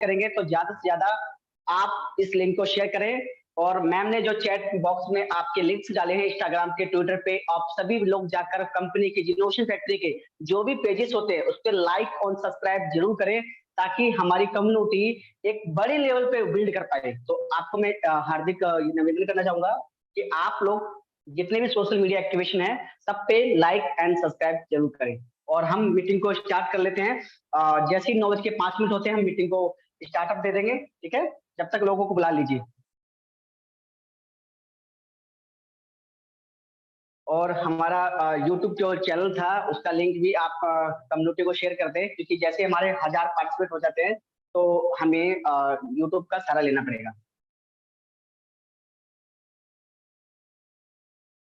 करेंगे तो ज्यादा से ज्यादा आप इस लिंक को शेयर करें। और मैम ने जो चैट बॉक्स में आपके लिंक्स डाले हैं इंस्टाग्राम के, ट्विटर पे, आप सभी लोग जाकर कंपनी के जिनोशन फैक्ट्री के जो भी पेजेस होते हैं उस पर लाइक और सब्सक्राइब जरूर करें, ताकि हमारी कम्युनिटी एक बड़े लेवल पे बिल्ड कर पाए। तो आपको मैं हार्दिक निवेदन करना चाहूंगा कि आप लोग जितने भी सोशल मीडिया एक्टिवेशन है सब पे लाइक एंड सब्सक्राइब जरूर करें। और हम मीटिंग को स्टार्ट कर लेते हैं। जैसे ही 9:05 होते हैं हम मीटिंग को स्टार्टअप दे देंगे, ठीक है? जब तक लोगों को बुला लीजिए। और हमारा यूट्यूब जो चैनल था उसका लिंक भी आप कम्युनिटी को शेयर कर दें, क्योंकि जैसे हमारे 1000 पार्टिसिपेट हो जाते हैं तो हमें यूट्यूब का सारा लेना पड़ेगा।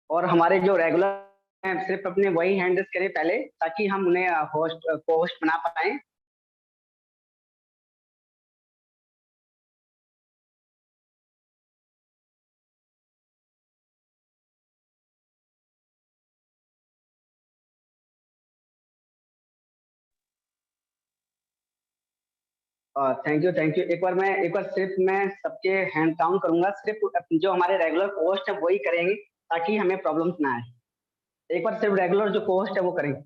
और हमारे जो रेगुलर हैं सिर्फ अपने वही हैंड रेस करें पहले, ताकि हम उन्हें होस्ट को होस्ट बना पाए। Thank you. एक बार सिर्फ मैं सबके हैंड काउंट करूंगा, सिर्फ जो हमारे रेगुलर पोस्ट है वही करेंगे, ताकि हमें प्रॉब्लम्स ना आए। एक बार सिर्फ रेगुलर जो पोस्ट है वो करेंगे।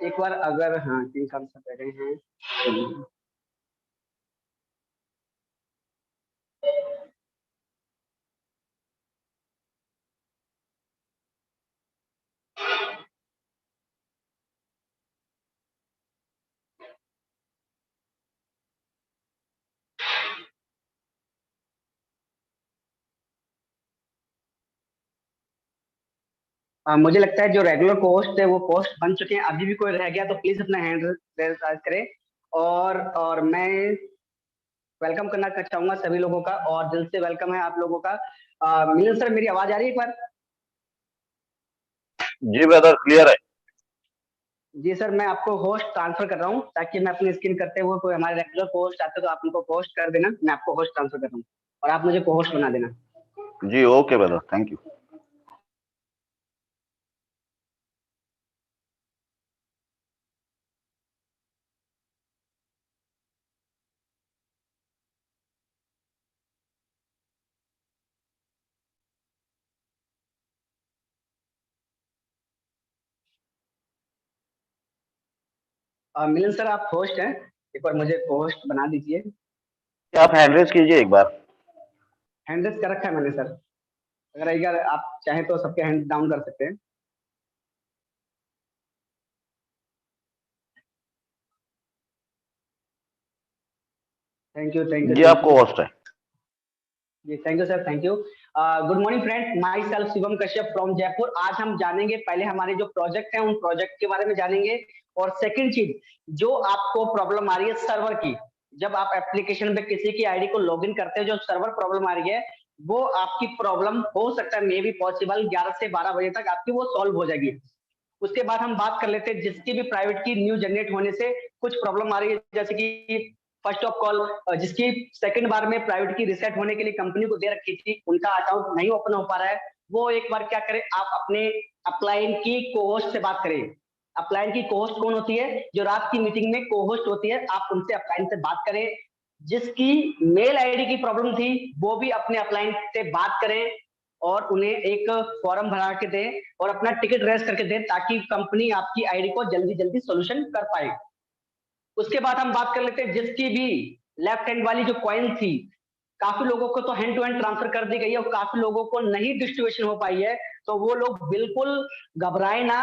एक बार अगर हाँ टीम का सब बैठे हैं तो मुझे लगता है जो रेगुलर पोस्ट है वो पोस्ट बन चुके हैं। अभी भी कोई रह गया तो प्लीज अपना हैंड रेज करें। और मैं वेलकम करना चाहूंगा सभी लोगों का, और दिल से वेलकम है आप लोगों का। मिलन सर, मेरी आवाज आ रही है एक बार? जी ब्रदर, क्लियर है। जी सर, मैं आपको होस्ट ट्रांसफर कर रहा हूँ, ताकि मैं अपनी स्क्रीन करते हुए कोई हमारे रेगुलर पोस्ट आते तो आप उनको पोस्ट कर देना। मैं आपको होस्ट ट्रांसफर कर रहा हूँ और आप मुझे को होस्ट बना देना। जी okay brother, thank you. Milan sir, आप होस्ट हैं, एक बार मुझे को होस्ट बना दीजिए। आप हैंड रेज कीजिए एक बार। हैंड रेस कर रखा है मैंने सर। अगर आप चाहें तो सबके हैंड डाउन कर सकते हैं। जी थैंक आपको यू। होस्ट है। जी thank you sir, thank you. Good morning friend, myself Shivam Kashyap from Jaipur. आज हम जानेंगे पहले हमारे जो प्रोजेक्ट हैं उन प्रोजेक्ट के बारे में जानेंगे। और सेकंड चीज, जो आपको प्रॉब्लम आ रही है सर्वर की, जब आप एप्लीकेशन पे किसी की आईडी को लॉगिन करते हैं जो सर्वर प्रॉब्लम आ रही है, वो आपकी प्रॉब्लम हो सकता है मे बी पॉसिबल 11 से 12 बजे तक आपकी वो सॉल्व हो जाएगी। उसके बाद हम बात कर लेते हैं जिसकी भी प्राइवेट की न्यू जनरेट होने से कुछ प्रॉब्लम आ रही है, जैसे कि फर्स्ट ऑफ कॉल जिसकी सेकंड बार में प्राइवेट की रिसेट होने के लिए कंपनी को दे रखी थी, उनका अकाउंट नहीं ओपन हो पा रहा है, वो एक बार क्या करें, आप अपने अपलाइन की कोहोस्ट से बात करें। अपलाइन की कोहोस्ट कौन होती है? जो रात की मीटिंग में कोहोस्ट होती है, आप उनसे अपलाइन से बात करें। जिसकी मेल आईडी की प्रॉब्लम थी वो भी अपने अपलाइन से बात करें और उन्हें एक फॉर्म भरा के दें और अपना टिकट रेस करके दें, ताकि कंपनी आपकी आईडी को जल्दी जल्दी सोल्यूशन कर पाए। उसके बाद हम बात कर लेते हैं जिसकी भी लेफ्ट हैंड वाली जो कॉइन थी, काफी लोगों को तो हैंड टू हैंड ट्रांसफर कर दी गई है और काफी लोगों को नहीं डिस्ट्रीब्यूशन हो पाई है, तो वो लोग बिल्कुल घबराए ना।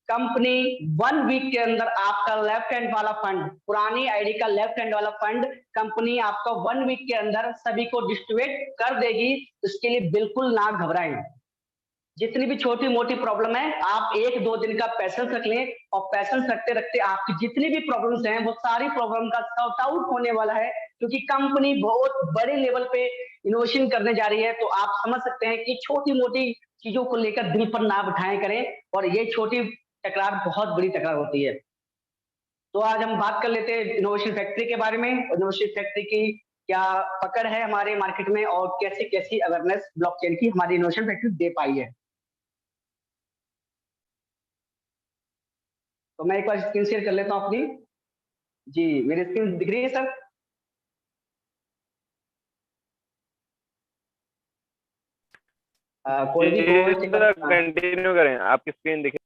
कंपनी 1 वीक के अंदर आपका लेफ्ट हैंड वाला फंड, पुरानी आईडी का लेफ्ट हैंड वाला फंड कंपनी आपका 1 वीक के अंदर सभी को डिस्ट्रीब्यूट कर देगी। इसके लिए बिल्कुल ना घबराएं। जितनी भी छोटी मोटी प्रॉब्लम है आप 1-2 दिन का पैसेंस रख लें, और पैसेंस रखते रखते आपकी जितनी भी प्रॉब्लम्स हैं वो सारी प्रॉब्लम का सॉर्ट आउट होने वाला है, क्योंकि कंपनी बहुत बड़े लेवल पे इनोवेशन करने जा रही है। तो आप समझ सकते हैं कि छोटी मोटी चीजों को लेकर दिल पर ना बिठाएं करें, और ये छोटी टकरार बहुत बड़ी टकरार होती है। तो आज हम बात कर लेते हैं इनोवेशन फैक्ट्री के बारे में। इनोवेशन फैक्ट्री की क्या पकड़ है हमारे मार्केट में, और कैसी कैसी अवेयरनेस ब्लॉकचेन की हमारी इनोवेशन फैक्ट्री दे पाई है। तो मैं एक बार स्क्रीन शेयर कर लेता हूं अपनी। जी, मेरी स्क्रीन दिख रही है सर? कोई भी कंटिन्यू करें, आपकी स्क्रीन दिखे।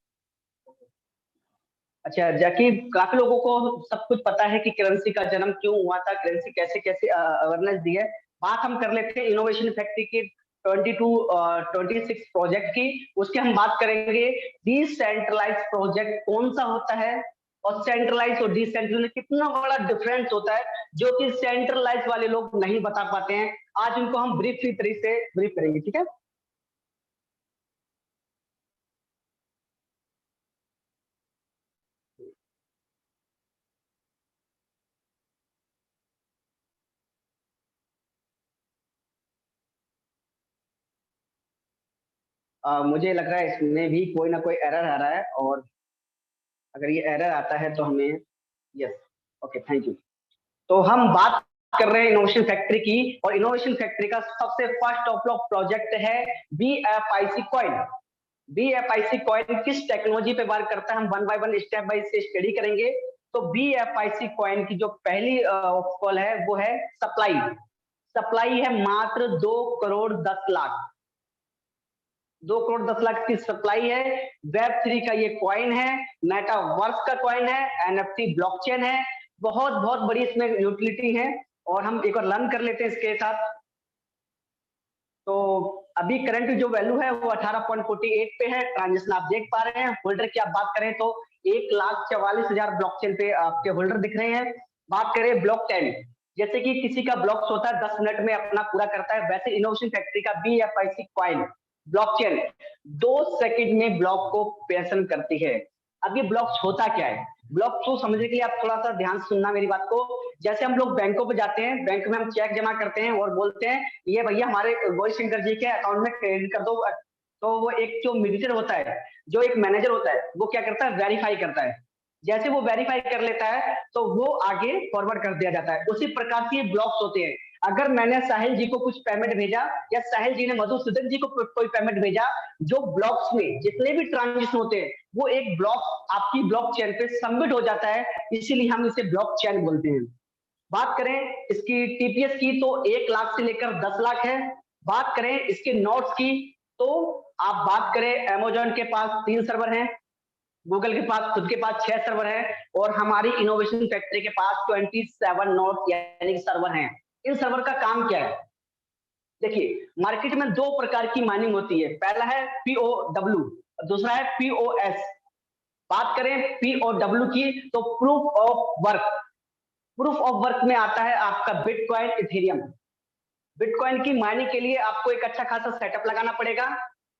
अच्छा, जबकि काफी लोगों को सब कुछ पता है कि करेंसी का जन्म क्यों हुआ था, करेंसी कैसे कैसे अवेयरनेस दी है। बात हम कर लेते हैं इनोवेशन फैक्ट्री की 26 प्रोजेक्ट की। उसके हम बात करेंगे डिसेंट्रलाइज प्रोजेक्ट कौन सा होता है, और सेंट्रलाइज और डिसेंट्रलाइज में कितना बड़ा डिफरेंस होता है, जो कि सेंट्रलाइज वाले लोग नहीं बता पाते हैं। आज उनको हम ब्रीफली तरीके से ब्रीफ करेंगे, ठीक है। मुझे लग रहा है इसमें भी कोई ना कोई एरर आ रहा है, और अगर ये एरर आता है तो हमें, यस, ओके, थैंक यू। तो हम बात कर रहे हैं इनोवेशन फैक्ट्री की, और इनोवेशन फैक्ट्री का सबसे फर्स्ट ऑफ प्रोजेक्ट है BFIC कॉइन। BFIC कॉइन किस टेक्नोलॉजी पे वर्क करता है, हम one by one step by से स्टडी करेंगे। तो BFIC कॉइन की जो पहली कॉल है वो है सप्लाई। सप्लाई है मात्र 2,10,00,000। 2,10,00,000 की सप्लाई है। Web3 का ये कॉइन है, मेटावर्स का कॉइन है, NFT ब्लॉकचेन है। बहुत बहुत बड़ी इसमें यूटिलिटी है, और हम एक बार लर्न कर लेते हैं इसके साथ। तो अभी करंट जो वैल्यू है वो 18.48 पे है। ट्रांजेक्शन आप देख पा रहे हैं। होल्डर की आप बात करें तो 1,44,000 ब्लॉकचेन पे आपके होल्डर दिख रहे हैं। बात करें ब्लॉक टाइम, जैसे कि किसी का ब्लॉक्स होता है 10 मिनट में अपना पूरा करता है, वैसे इनोवेशन फैक्ट्री का BFIC कॉइन ब्लॉकचेन 2 सेकंड में ब्लॉक को पेशन करती है। अब ये ब्लॉक्स होता क्या है, ब्लॉक को समझने के लिए आप थोड़ा सा ध्यान सुनना मेरी बात को। जैसे हम लोग बैंकों पे जाते हैं, बैंक में हम चेक जमा करते हैं और बोलते हैं ये भैया हमारे गौरी शंकर जी के अकाउंट में क्रेडिट कर दो। तो वो एक जो मिनिस्टर होता है, जो एक मैनेजर होता है, वो क्या करता है, वेरीफाई करता है। जैसे वो वेरीफाई कर लेता है तो वो आगे फॉरवर्ड कर दिया जाता है। उसी प्रकार के ब्लॉक्स होते हैं। अगर मैंने साहिल जी को कुछ पेमेंट भेजा, या साहिल जी ने मधुसूदन जी को कोई पेमेंट भेजा, जो ब्लॉक्स में जितने भी ट्रांजेक्शन होते हैं वो एक ब्लॉक आपकी ब्लॉकचेन पे सबमिट हो जाता है, इसीलिए हम इसे ब्लॉकचेन बोलते हैं। बात करें इसकी टीपीएस की तो 1 लाख से लेकर 10 लाख है। बात करें इसके नोट्स की तो आप बात करें अमेजोन के पास 3 सर्वर हैं, गूगल के पास खुद के पास 6 सर्वर है, और हमारी इनोवेशन फैक्ट्री के पास 27 नोट यानी सर्वर हैं। इन सर्वर का काम क्या है, देखिए मार्केट में 2 प्रकार की माइनिंग होती है। पहला है POW, दूसरा है POS। बात करें POW की तो proof of work. Proof of work में आता है आपका बिटकॉइन, इथेरियम। बिटकॉइन की माइनिंग के लिए आपको एक अच्छा खासा सेटअप लगाना पड़ेगा।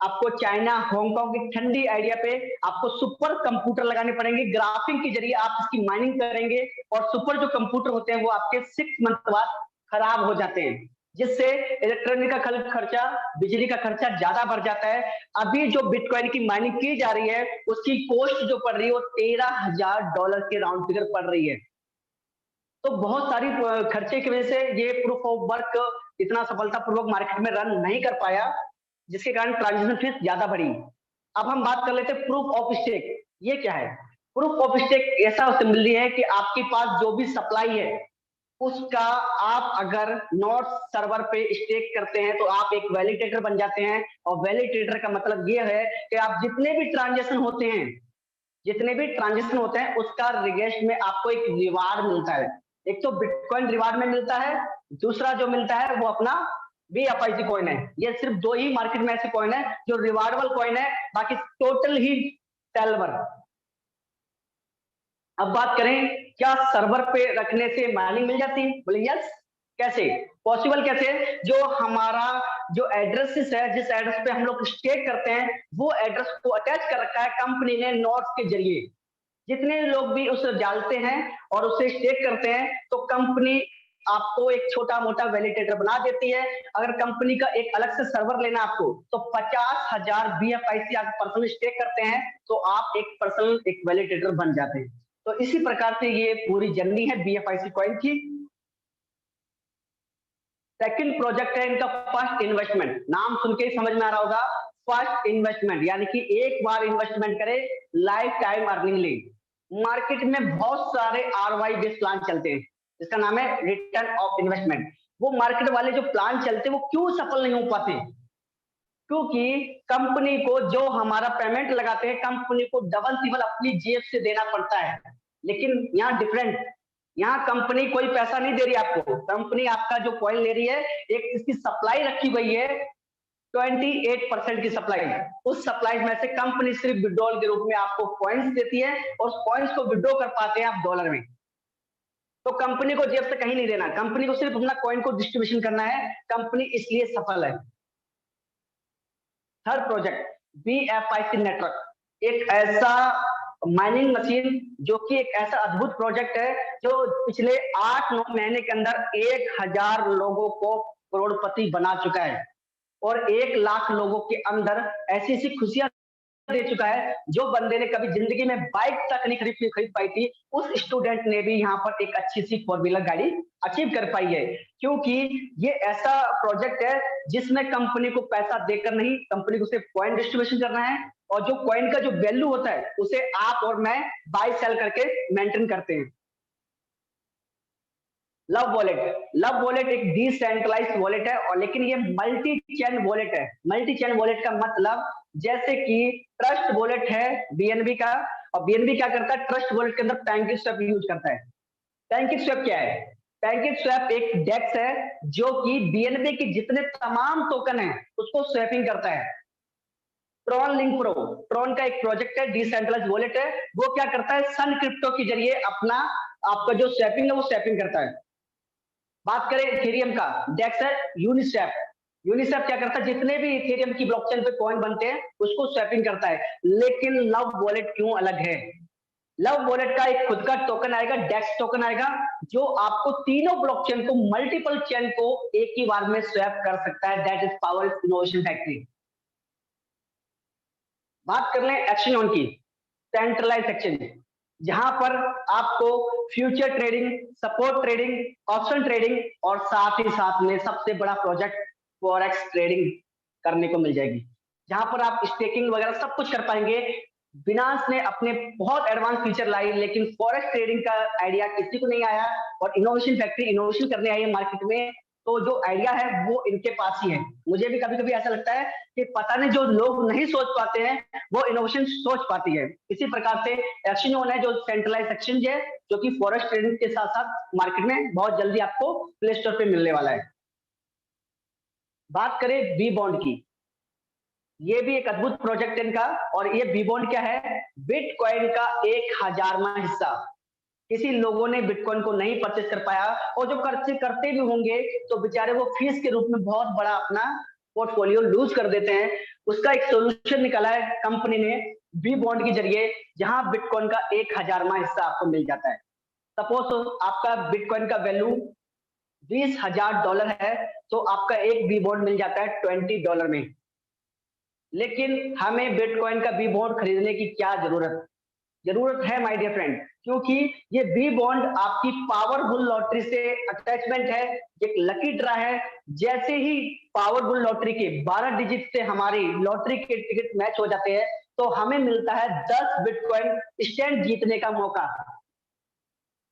आपको चाइना, हांगकांग की ठंडी आइडिया पे आपको सुपर कंप्यूटर लगाने पड़ेंगे। ग्राफिंग के जरिए आप इसकी माइनिंग करेंगे, और सुपर जो कंप्यूटर होते हैं वो आपके 6 मंथ बाद खराब हो जाते हैं, जिससे इलेक्ट्रॉनिक का खर्चा, बिजली का खर्चा ज्यादा बढ़ जाता है। अभी जो बिटकॉइन की माइनिंग की जा रही है उसकी कॉस्ट जो पड़ रही है वो $13,000 के राउंड फिगर पड़ रही है। तो बहुत सारी खर्चे की वजह से ये प्रूफ ऑफ वर्क इतना सफलतापूर्वक मार्केट में रन नहीं कर पाया, जिसके कारण ट्रांजेक्शन फीस ज्यादा बढ़ी। अब हम बात कर लेते हैं प्रूफ ऑफ स्टेक। ये क्या है, प्रूफ ऑफ स्टेक ऐसा सिंबल है कि आपके पास जो भी सप्लाई है उसका आप अगर नोट सर्वर पे स्टेक करते हैं तो आप एक वैलिडेटर बन जाते हैं। और वैलिडेटर का मतलब ये है कि आप जितने भी ट्रांजेक्शन होते हैं उसका रिगेस्ट में आपको एक रिवार्ड मिलता है। एक तो बिटकॉइन रिवार्ड में मिलता है, दूसरा जो मिलता है वो अपना BFIC कॉइन है। ये सिर्फ 2 ही मार्केट में ऐसे कॉइन है जो रिवार्डेबल कॉइन है, बाकी टोटल ही सेलेबल। अब बात करें, क्या सर्वर पे रखने से माइनिंग मिल जाती है? बोले यस। कैसे पॉसिबल? कैसे? जो हमारा जो एड्रेस है, जिस एड्रेस पे हम लोग स्टेक करते हैं, वो एड्रेस को अटैच कर रखा है कंपनी ने नोट्स के जरिए। जितने लोग भी उसे डालते हैं और उसे स्टेक करते हैं, तो कंपनी आपको एक छोटा मोटा वैलिडेटर बना देती है। अगर कंपनी का एक अलग से सर्वर लेना आपको, तो 50,000 BFIC आप पर्सनल स्टेक करते हैं, तो आप एक पर्सनल एक वैलिडेटर बन जाते हैं। तो इसी प्रकार से ये पूरी जर्नी है BFIC कॉइन की। सेकंड प्रोजेक्ट है इनका फर्स्ट इन्वेस्टमेंट। नाम सुन के ही समझ में आ रहा होगा, फर्स्ट इन्वेस्टमेंट, यानी कि एक बार इन्वेस्टमेंट करे, लाइफ टाइम अर्निंग ले। मार्केट में बहुत सारे ROI बेस्ड प्लान चलते हैं, जिसका नाम है रिटर्न ऑफ इन्वेस्टमेंट। वो मार्केट वाले जो प्लान चलते हैं, वो क्यों सफल नहीं हो पाते? क्योंकि कंपनी को जो हमारा पेमेंट लगाते हैं, कंपनी को डबल ट्रिपल अपनी जेब से देना पड़ता है। लेकिन यहाँ डिफरेंट, यहाँ कंपनी कोई पैसा नहीं दे रही आपको। कंपनी आपका जो कॉइन ले रही है, एक इसकी सप्लाई रखी हुई है 28% की सप्लाई। उस सप्लाई में से कंपनी सिर्फ विड्रॉल के रूप में आपको कॉइन्स देती है, और कॉइन्स को विड्रॉ कर पाते हैं आप डॉलर में। तो कंपनी को जेब से कहीं नहीं देना, कंपनी को सिर्फ अपना कॉइन को डिस्ट्रीब्यूशन करना है। कंपनी इसलिए सफल है। थर्ड प्रोजेक्ट BFIC नेटवर्क, एक ऐसा माइनिंग मशीन जो कि एक ऐसा अद्भुत प्रोजेक्ट है, जो पिछले 8-9 महीने के अंदर 1000 लोगों को करोड़पति बना चुका है, और 1 लाख लोगों के अंदर ऐसी ऐसी खुशियां दे चुका है, जो बंदे ने कभी जिंदगी में बाइक तक नहीं खरीद पाई थी, उस स्टूडेंट ने भी यहाँ पर एक अच्छी सी 4 व्हीलर गाड़ी अचीव कर पाई है। क्योंकि ये ऐसा प्रोजेक्ट है जिसमें कंपनी को पैसा देकर नहीं, कंपनी को सिर्फ कॉइन डिस्ट्रीब्यूशन करना है, और जो कॉइन का जो वैल्यू होता है, उसे आप और मैं बाय सेल करके मेंटेन करते हैं। लव वॉलेट एक डिसेंट्रलाइज्ड वॉलेट है, और लेकिन ये मल्टी चेन वॉलेट है। मल्टी चेन वॉलेट का मतलब, जैसे कि ट्रस्ट वॉलेट है BNB का, और BNB क्या करता है, ट्रस्ट वॉलेट के अंदर पैनकेकस्वैप यूज करता है। पैनकेकस्वैप क्या है? पैनकेकस्वैप एक डेक्स है जो कि BNB के जितने तमाम टोकन है उसको स्वैपिंग करता है। ट्रॉन लिंक प्रो, ट्रॉन का एक प्रोजेक्ट है, डिसेंट्रलाइज्ड वॉलेट है। वो क्या करता है, सन क्रिप्टो के जरिए अपना आपका जो स्वैपिंग है वो स्वैपिंग करता है। बात करें इथेरियम का, डेक्स है यूनिस्वैप। यूनिस्वैप क्या करता है, जितने भी इथेरियम की ब्लॉकचेन पे कॉइन बनते हैं उसको स्वैपिंग करता है। लेकिन लव वॉलेट क्यों अलग है? लव वॉलेट का एक खुद का टोकन आएगा, डेक्स टोकन आएगा, जो आपको तीनों ब्लॉकचेन को, मल्टीपल चेन को एक ही बार में स्वैप कर सकता है। That is power innovation factory. बात कर लें एक्सचेंज ऑन की, सेंट्रलाइज एक्सचेंज, जहां पर आपको future trading, support trading, option trading, और साथ ही साथ में सबसे बड़ा प्रोजेक्ट फॉरेक्स ट्रेडिंग करने को मिल जाएगी, जहां पर आप स्टेकिंग वगैरह सब कुछ कर पाएंगे। बिनांस ने अपने बहुत एडवांस फीचर लाई, लेकिन फॉरेक्स ट्रेडिंग का आइडिया किसी को नहीं आया, और इनोवेशन फैक्ट्री इनोवेशन करने आई है मार्केट में। तो जो आइडिया है वो इनके पास ही है। मुझे भी कभी कभी ऐसा लगता है कि पता नहीं, जो लोग नहीं सोच पाते हैं वो इनोवेशन सोच पाती है। इसी प्रकार से एक्सचेंज ऑन है, जो सेंट्रलाइज एक्सचेंज है, जो कि फॉरेक्स ट्रेडिंग के साथ साथ मार्केट में बहुत जल्दी आपको प्ले स्टोर पे मिलने वाला है। बात करें बी बॉन्ड की, ये भी एक अद्भुत प्रोजेक्ट है इनका। और ये बी बॉन्ड क्या है, बिटकॉइन का 1000वां हिस्सा। किसी लोगों ने बिटकॉइन को नहीं परचेस कर पाया, और जो करते भी होंगे तो बेचारे वो फीस के रूप में बहुत बड़ा अपना पोर्टफोलियो लूज कर देते हैं। उसका एक सोल्यूशन निकाला है कंपनी ने बी बॉन्ड के जरिए, जहां बिटकॉइन का 1000वां हिस्सा आपको मिल जाता है। सपोज आपका बिटकॉइन का वैल्यू $20,000 है, तो आपका एक बी बॉन्ड मिल जाता है $20 में। लेकिन हमें बिटकॉइन का बी बॉन्ड खरीदने की क्या जरूरत है माय डियर फ्रेंड, क्योंकि ये बी बॉन्ड आपकी पावरफुल लॉटरी से अटैचमेंट है, एक लकी ड्रा है। जैसे ही पावरफुल लॉटरी के 12 डिजिट से हमारी लॉटरी के टिकट मैच हो जाते हैं, तो हमें मिलता है 10 बिटकॉइन स्टैंड जीतने का मौका।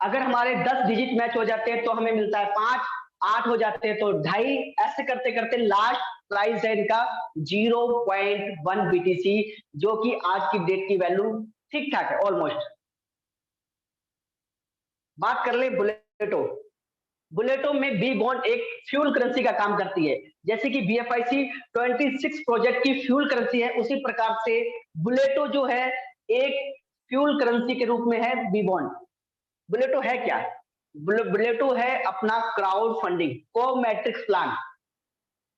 अगर हमारे 10 डिजिट मैच हो जाते हैं तो हमें मिलता है 5, 8 हो जाते हैं तो 2.5, ऐसे करते करते लास्ट प्राइस है इनका 0.1 BTC, जो कि आज की डेट की वैल्यू ठीक ठाक है ऑलमोस्ट। बात कर ले बुलेटो में बी बॉन्ड एक फ्यूल करेंसी का काम करती है। जैसे कि BFIC 26 प्रोजेक्ट की फ्यूल करेंसी है, उसी प्रकार से बुलेटो जो है एक फ्यूल करेंसी के रूप में है बी बॉन्ड। बुलेटो है क्या? बुलेटो है अपना क्राउड फंडिंग को मैट्रिक्स प्लान।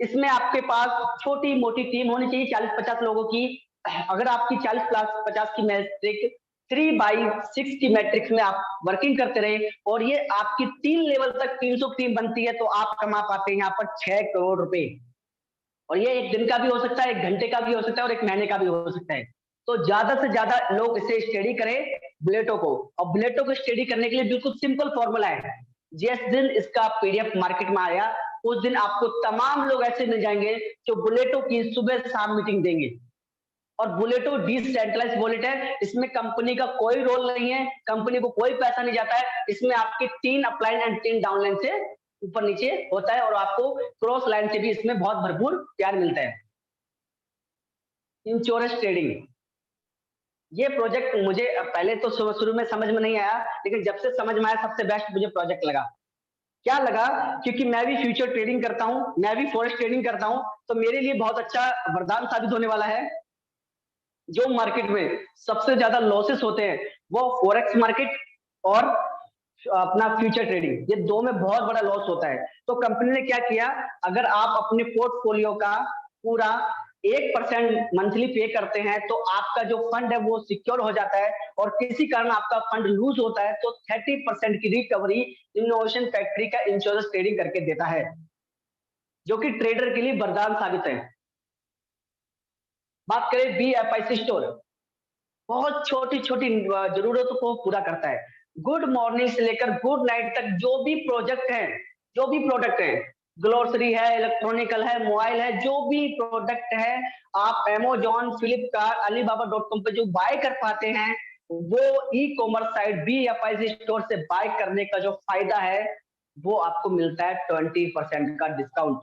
इसमें आपके पास छोटी मोटी टीम होनी चाहिए 40-50 लोगों की। अगर आपकी 40-50 की मैट्रिक 3/6 की मैट्रिक्स में आप वर्किंग करते रहे और ये आपकी 3 लेवल तक 300 की टीम बनती है तो आप कमा पाते हैं यहाँ पर 6 करोड़ रुपए। और ये एक दिन का भी हो सकता है, 1 घंटे का भी हो सकता है और 1 महीने का भी हो सकता है। तो ज्यादा से ज्यादा लोग इसे स्टडी करें बुलेटो को। और बुलेटो को स्टडी करने के लिए बिल्कुल सिंपल फॉर्मूला है। जिस दिन इसका पीडीएफ मार्केट में आया उस दिन आपको तमाम लोग ऐसे मिल जाएंगे जो बुलेटो की सुबह शाम मीटिंग देंगे। और बुलेटो डिसेंट्रलाइज वॉलेट है, इसमें कंपनी का कोई रोल नहीं है, कंपनी को कोई पैसा नहीं जाता है। इसमें आपके 3 अपलाइन एंड 3 डाउनलाइन से ऊपर नीचे होता है और आपको क्रॉस लाइन से भी इसमें बहुत भरपूर प्यार मिलता है। इंश्योरेंस ट्रेडिंग, ये प्रोजेक्ट मुझे पहले तो शुरू में समझ में नहीं आया, लेकिन जब से समझ में आया सबसे बेस्ट मुझे प्रोजेक्ट लगा। क्या लगा? क्योंकि मैं भी फ्यूचर ट्रेडिंग करता हूं, मैं भी फॉरेक्स ट्रेडिंग करता हूं, तो मेरे लिए बहुत अच्छा वरदान साबित होने वाला है। जो मार्केट में सबसे ज्यादा लॉसेस होते हैं वो फॉरेक्स मार्केट और अपना फ्यूचर ट्रेडिंग, ये दो में बहुत बड़ा लॉस होता है। तो कंपनी ने क्या किया, अगर आप अपने पोर्टफोलियो का पूरा 1% मंथली पे करते हैं तो आपका जो फंड है वो सिक्योर हो जाता है। और किसी कारण आपका फंड लूज होता है तो 30% की रिकवरी इनोवेशन फैक्ट्री का इंश्योरेंस ट्रेडिंग करके देता है, जो कि ट्रेडर के लिए वरदान साबित है। बात करें BFIC स्टोर, बहुत छोटी छोटी जरूरतों को पूरा करता है। गुड मॉर्निंग से लेकर गुड नाइट तक जो भी प्रोडक्ट है, ग्लोसरी है, इलेक्ट्रॉनिकल है, मोबाइल है, जो भी प्रोडक्ट है आप Amazon, फ्लिपकार्ट, Alibaba.com पे जो बाय कर पाते हैं वो e commerce site BFIC store से बाय करने का जो फायदा है वो आपको मिलता है 20% का डिस्काउंट।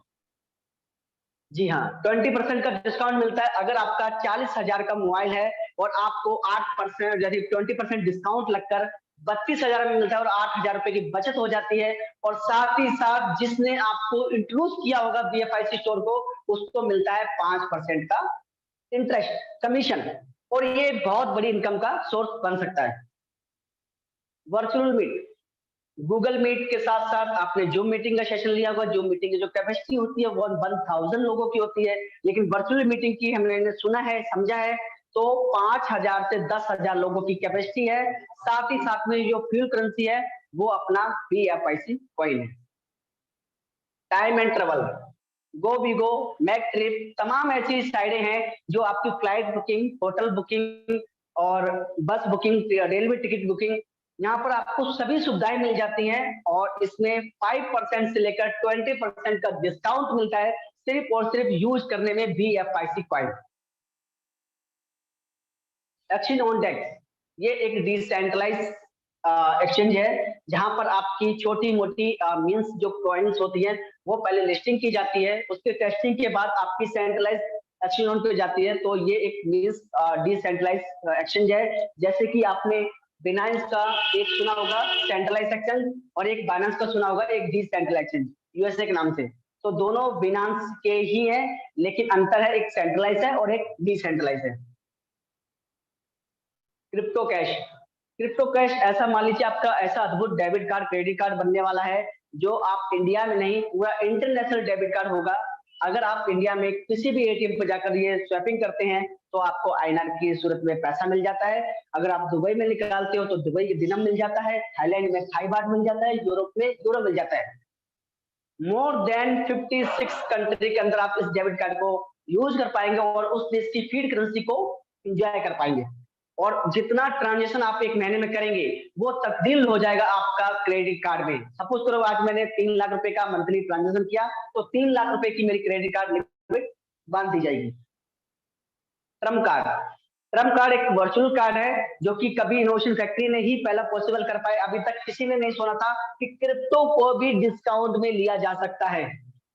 जी हाँ, 20% का डिस्काउंट मिलता है। अगर आपका 40,000 का मोबाइल है और आपको 8% यानी 20% डिस्काउंट लगकर 32,000 में मिलता है और 8,000 रुपए की बचत हो जाती है। और साथ ही साथ जिसने आपको इंट्रोड्यूस किया होगा BFIC स्टोर को, उसको मिलता है 5% का इंटरेस्ट कमीशन। और ये बहुत बड़ी इनकम का सोर्स बन सकता है। वर्चुअल मीट, गूगल मीट के साथ साथ आपने जूम मीटिंग का सेशन लिया होगा। जूम मीटिंग की जो कैपेसिटी होती है वो 1000 लोगों की होती है, लेकिन वर्चुअल मीटिंग की हमने सुना है, समझा है तो 5000 से 10,000 लोगों की कैपेसिटी है। साथ ही साथ में जो फ्यूल करेंसी है वो अपना BFIC कॉइन है। Time and travel, Goibibo, make trip, तमाम ऐसी साइटें हैं जो आपकी फ्लाइट बुकिंग, होटल बुकिंग और बस बुकिंग, रेलवे टिकट बुकिंग, यहाँ पर आपको सभी सुविधाएं मिल जाती हैं। और इसमें 5% से लेकर 20% का डिस्काउंट मिलता है सिर्फ और सिर्फ यूज करने में BFIC coin. Exchange on desk, ये एक डिसेंट्रलाइज एक्सचेंज है जहां पर आपकी छोटी मोटी मींस जो कॉइन्स होती है वो पहले लिस्टिंग की जाती है, उसके टेस्टिंग के बाद आपकी सेंट्रलाइज एक्सचेंज ऑन पे जाती है। तो ये एक मींस डिसेंट्रलाइज एक्सचेंज है। जैसे कि आपने बिनांस का एक सुना होगा सेंट्रलाइज एक्सचेंज और एक बाइनेंस का सुना होगा एक डिसेंट्रलाइज एक्सचेंज यूएसए के नाम से। तो दोनों बिनांस के ही हैं, लेकिन अंतर है, एक सेंट्रलाइज है और एक डिसेंट्रलाइज है। क्रिप्टो कैश, क्रिप्टो कैश ऐसा मान लीजिए आपका ऐसा अद्भुत डेबिट कार्ड, क्रेडिट कार्ड बनने वाला है जो आप इंडिया में नहीं पूरा इंटरनेशनल डेबिट कार्ड होगा। अगर आप इंडिया में किसी भी ATM पर जाकर ये स्वैपिंग करते हैं तो आपको INR की सूरत में पैसा मिल जाता है। अगर आप दुबई में निकालते हो तो दुबई के दिनम मिल जाता है, थाईलैंड में थाई बात मिल जाता है, यूरोप में यूरो मिल जाता है। मोर देन 56 कंट्री के अंदर आप इस डेबिट कार्ड को यूज कर पाएंगे और उस देश की फीड करेंसी को एंजॉय कर पाएंगे। और जितना ट्रांजेक्शन आप एक महीने में करेंगे वो तब्दील हो जाएगा आपका क्रेडिट कार्ड में। सपोज करो आज मैंने 3 लाख रुपए का मंथली ट्रांजेक्शन किया तो 3 लाख रुपए की मेरी क्रेडिट कार्ड लिमिट बांध दी जाएगी। ट्रम्प कार्ड, ट्रम्प कार्ड एक वर्चुअल कार्ड है जो कि कभी इनोवेशन फैक्ट्री ने ही पहला पॉसिबल कर पाए। अभी तक किसी ने नहीं सुना था कि क्रिप्टो को भी डिस्काउंट में लिया जा सकता है।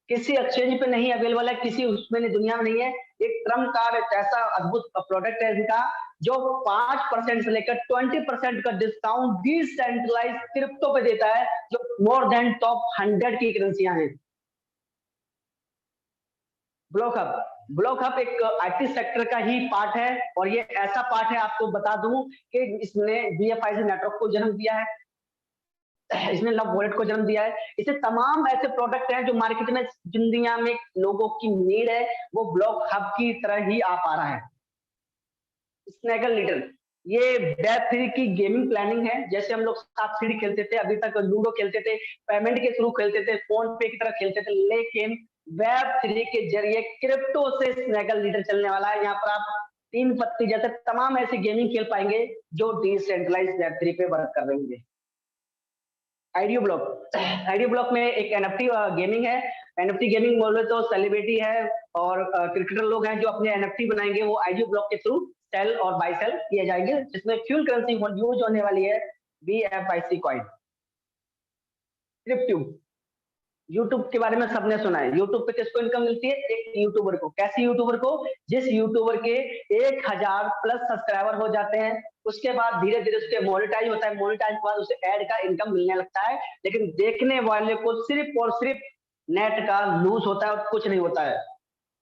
किसी एक्सचेंज पे नहीं अवेलेबल है, किसी उसमें दुनिया में नहीं है। एक ट्रम्प कार्ड एक ऐसा अद्भुत प्रोडक्ट है इनका जो 5% से लेकर 20% का डिस्काउंट डिसेंट्रलाइज क्रिप्टो पे देता है, जो मोर देन टॉप 100 की करेंसियां हैं। ब्लॉकअप, ब्लॉग हब एक आईटी सेक्टर का ही पार्ट है और ये ऐसा पार्ट है, आपको बता दूं कि इसने BFIC नेटवर्क को जन्म दिया है, इसने लव वॉलेट को जन्म दिया है। इसे तमाम ऐसे प्रोडक्ट हैं जो मार्केट में जिन दुनिया में लोगों की नीड है वो ब्लॉग हब की तरह ही आ पा रहा है। स्नैगल लीडर ये Web3 की गेमिंग प्लानिंग है। जैसे हम लोग सात सीढ़ी खेलते थे, अभी तक लूडो खेलते थे, पेमेंट के थ्रू खेलते थे, फोन पे की तरह खेलते थे, लेकिन Web3 के जरिए क्रिप्टो से स्नैगल लीडर चलने वाला है। यहाँ पर आप तीन पत्ती जैसे तमाम ऐसे गेमिंग खेल पाएंगे जो डिसेंट्रलाइज Web3 पे वर्क कर रहे होंगे। आइडियो ब्लॉक में एक NFT गेमिंग है। NFT गेमिंग बोले तो सेलिब्रिटी है और क्रिकेटर लोग हैं जो अपने NFT बनाएंगे, वो आइडियो ब्लॉक के थ्रू सेल और बाय सेल किए जाएंगे, जिसमें फ्यूल करेंसी यूज होने वाली है BFIC कॉइन। क्रिप्ट्यूब यूट्यूब के बारे में सबने सुना है। यूट्यूब पे किसको इनकम मिलती है? एक यूट्यूबर को। कैसे यूट्यूबर को? जिस यूट्यूबर के 1000 प्लस सब्सक्राइबर हो जाते हैं, उसके बाद धीरे धीरे उसके मोनेटाइज होता है, मोनेटाइज के बाद उसे ऐड का इनकम मिलने लगता है, लेकिन देखने वाले को सिर्फ और सिर्फ नेट का लूज होता है और कुछ नहीं होता है।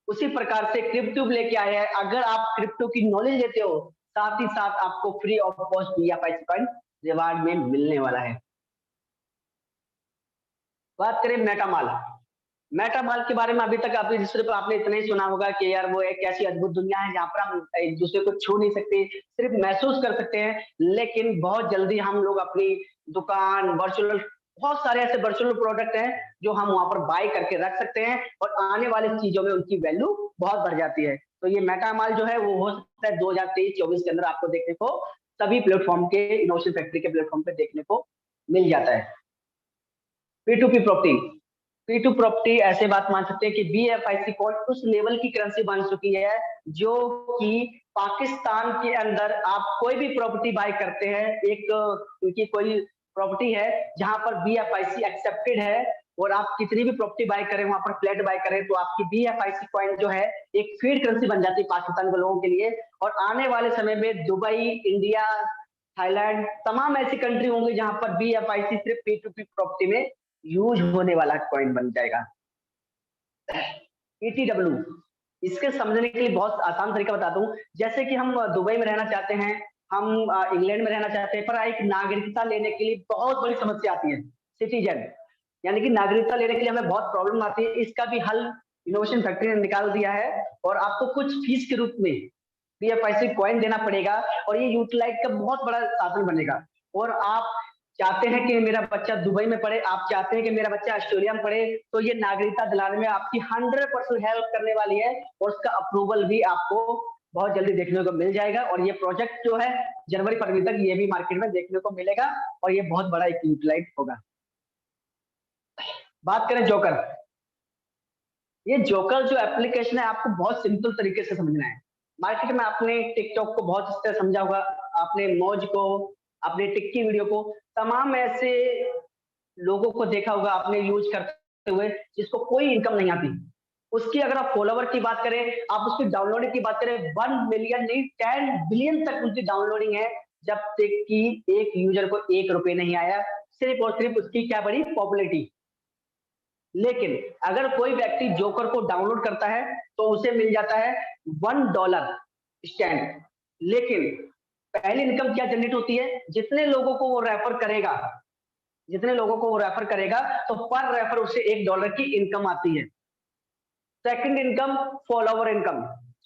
उसी प्रकार से क्रिप्ट्यूब लेके आया है। अगर आप क्रिप्टो की नॉलेज लेते हो, साथ ही साथ आपको free of cost BFIC coin reward में मिलने वाला है। बात करें मेटामाल के बारे में, अभी तक आपने इतना ही सुना होगा कि यार वो एक ऐसी अद्भुत दुनिया है जहां पर हम एक दूसरे को छू नहीं सकते, सिर्फ महसूस कर सकते हैं। लेकिन बहुत जल्दी हम लोग अपनी दुकान वर्चुअल, बहुत सारे ऐसे वर्चुअल प्रोडक्ट हैं जो हम वहां पर बाय करके रख सकते हैं और आने वाली चीजों में उनकी वैल्यू बहुत बढ़ जाती है। तो ये मेटामाल जो है वो हो सकता है 2023-24 के अंदर आपको देखने को सभी प्लेटफॉर्म के, इनोवेशन फैक्ट्री के प्लेटफॉर्म पे देखने को मिल जाता है। P2P प्रॉपर्टी ऐसे बात मान सकते हैं कि BFIC कॉइन उस लेवल की करेंसी बन चुकी है जो कि पाकिस्तान के अंदर आप कोई भी प्रॉपर्टी बाय करते हैं, एक उनकी कोई प्रॉपर्टी है जहां पर BFIC एक्सेप्टेड है और आप कितनी भी प्रॉपर्टी बाय करें, वहां पर फ्लैट बाय करें, तो आपकी BFIC कॉइन जो है एक फीड करेंसी बन जाती है पाकिस्तान के लोगों के लिए। और आने वाले समय में दुबई, इंडिया, थाईलैंड, तमाम ऐसी कंट्री होंगी जहां पर BFIC सिर्फ P2P प्रॉपर्टी में यूज होने वाला कॉइन बन जाएगा। ETW, इसके समझने के लिए बहुत आसान तरीका बता दूं। जैसे कि हम दुबई में रहना चाहते हैं, हम इंग्लैंड में रहना चाहते हैं, पर एक नागरिकता लेने के लिए बहुत बड़ी समस्या आती है। सिटीजन यानी कि नागरिकता लेने के लिए हमें बहुत प्रॉब्लम आती है। इसका भी हल इनोवेशन फैक्ट्री ने निकाल दिया है और आपको कुछ फीस के रूप में BFIC कॉइन देना पड़ेगा और ये यूटिलाइज का बहुत बड़ा साधन बनेगा। और आप चाहते हैं कि मेरा बच्चा दुबई में पढ़े, आप चाहते हैं कि मेरा बच्चा ऑस्ट्रेलिया में पढ़े, तो ये नागरिकता दिलाने में आपकी 100% हेल्प करने वाली है और उसका अप्रूवल भी आपको बहुत जल्दी देखने को मिल जाएगा। और ये प्रोजेक्ट जो है जनवरी-फरवरी तक ये भी मार्केट में देखने को मिलेगा और ये बहुत बड़ा एक यूटिलाइज होगा। बात करें जोकर, ये जोकर जो एप्लीकेशन है आपको बहुत सिंपल तरीके से समझना है। मार्केट में आपने टिकटॉक को बहुत इस तरह समझा होगा, आपने मौज को, आपने टिक्की वीडियो को, तमाम ऐसे लोगों को देखा होगा आपने यूज करते हुए जिसको कोई इनकम नहीं आती। उसकी अगर आप फॉलोवर की बात करें, आप उसकी डाउनलोडिंग की बात करें, 1 मिलियन नहीं 10 बिलियन तक उनकी डाउनलोडिंग है, जब तक कि एक यूजर को 1 रुपए नहीं आया, सिर्फ और सिर्फ उसकी क्या बड़ी पॉपुलैरिटी। लेकिन अगर कोई व्यक्ति जोकर को डाउनलोड करता है तो उसे मिल जाता है $1 स्टैंड। लेकिन पहली इनकम क्या जनरेट होती है? जितने लोगों को वो रेफर करेगा, तो पर रेफर उसे $1 की इनकम आती है। Second income follower income.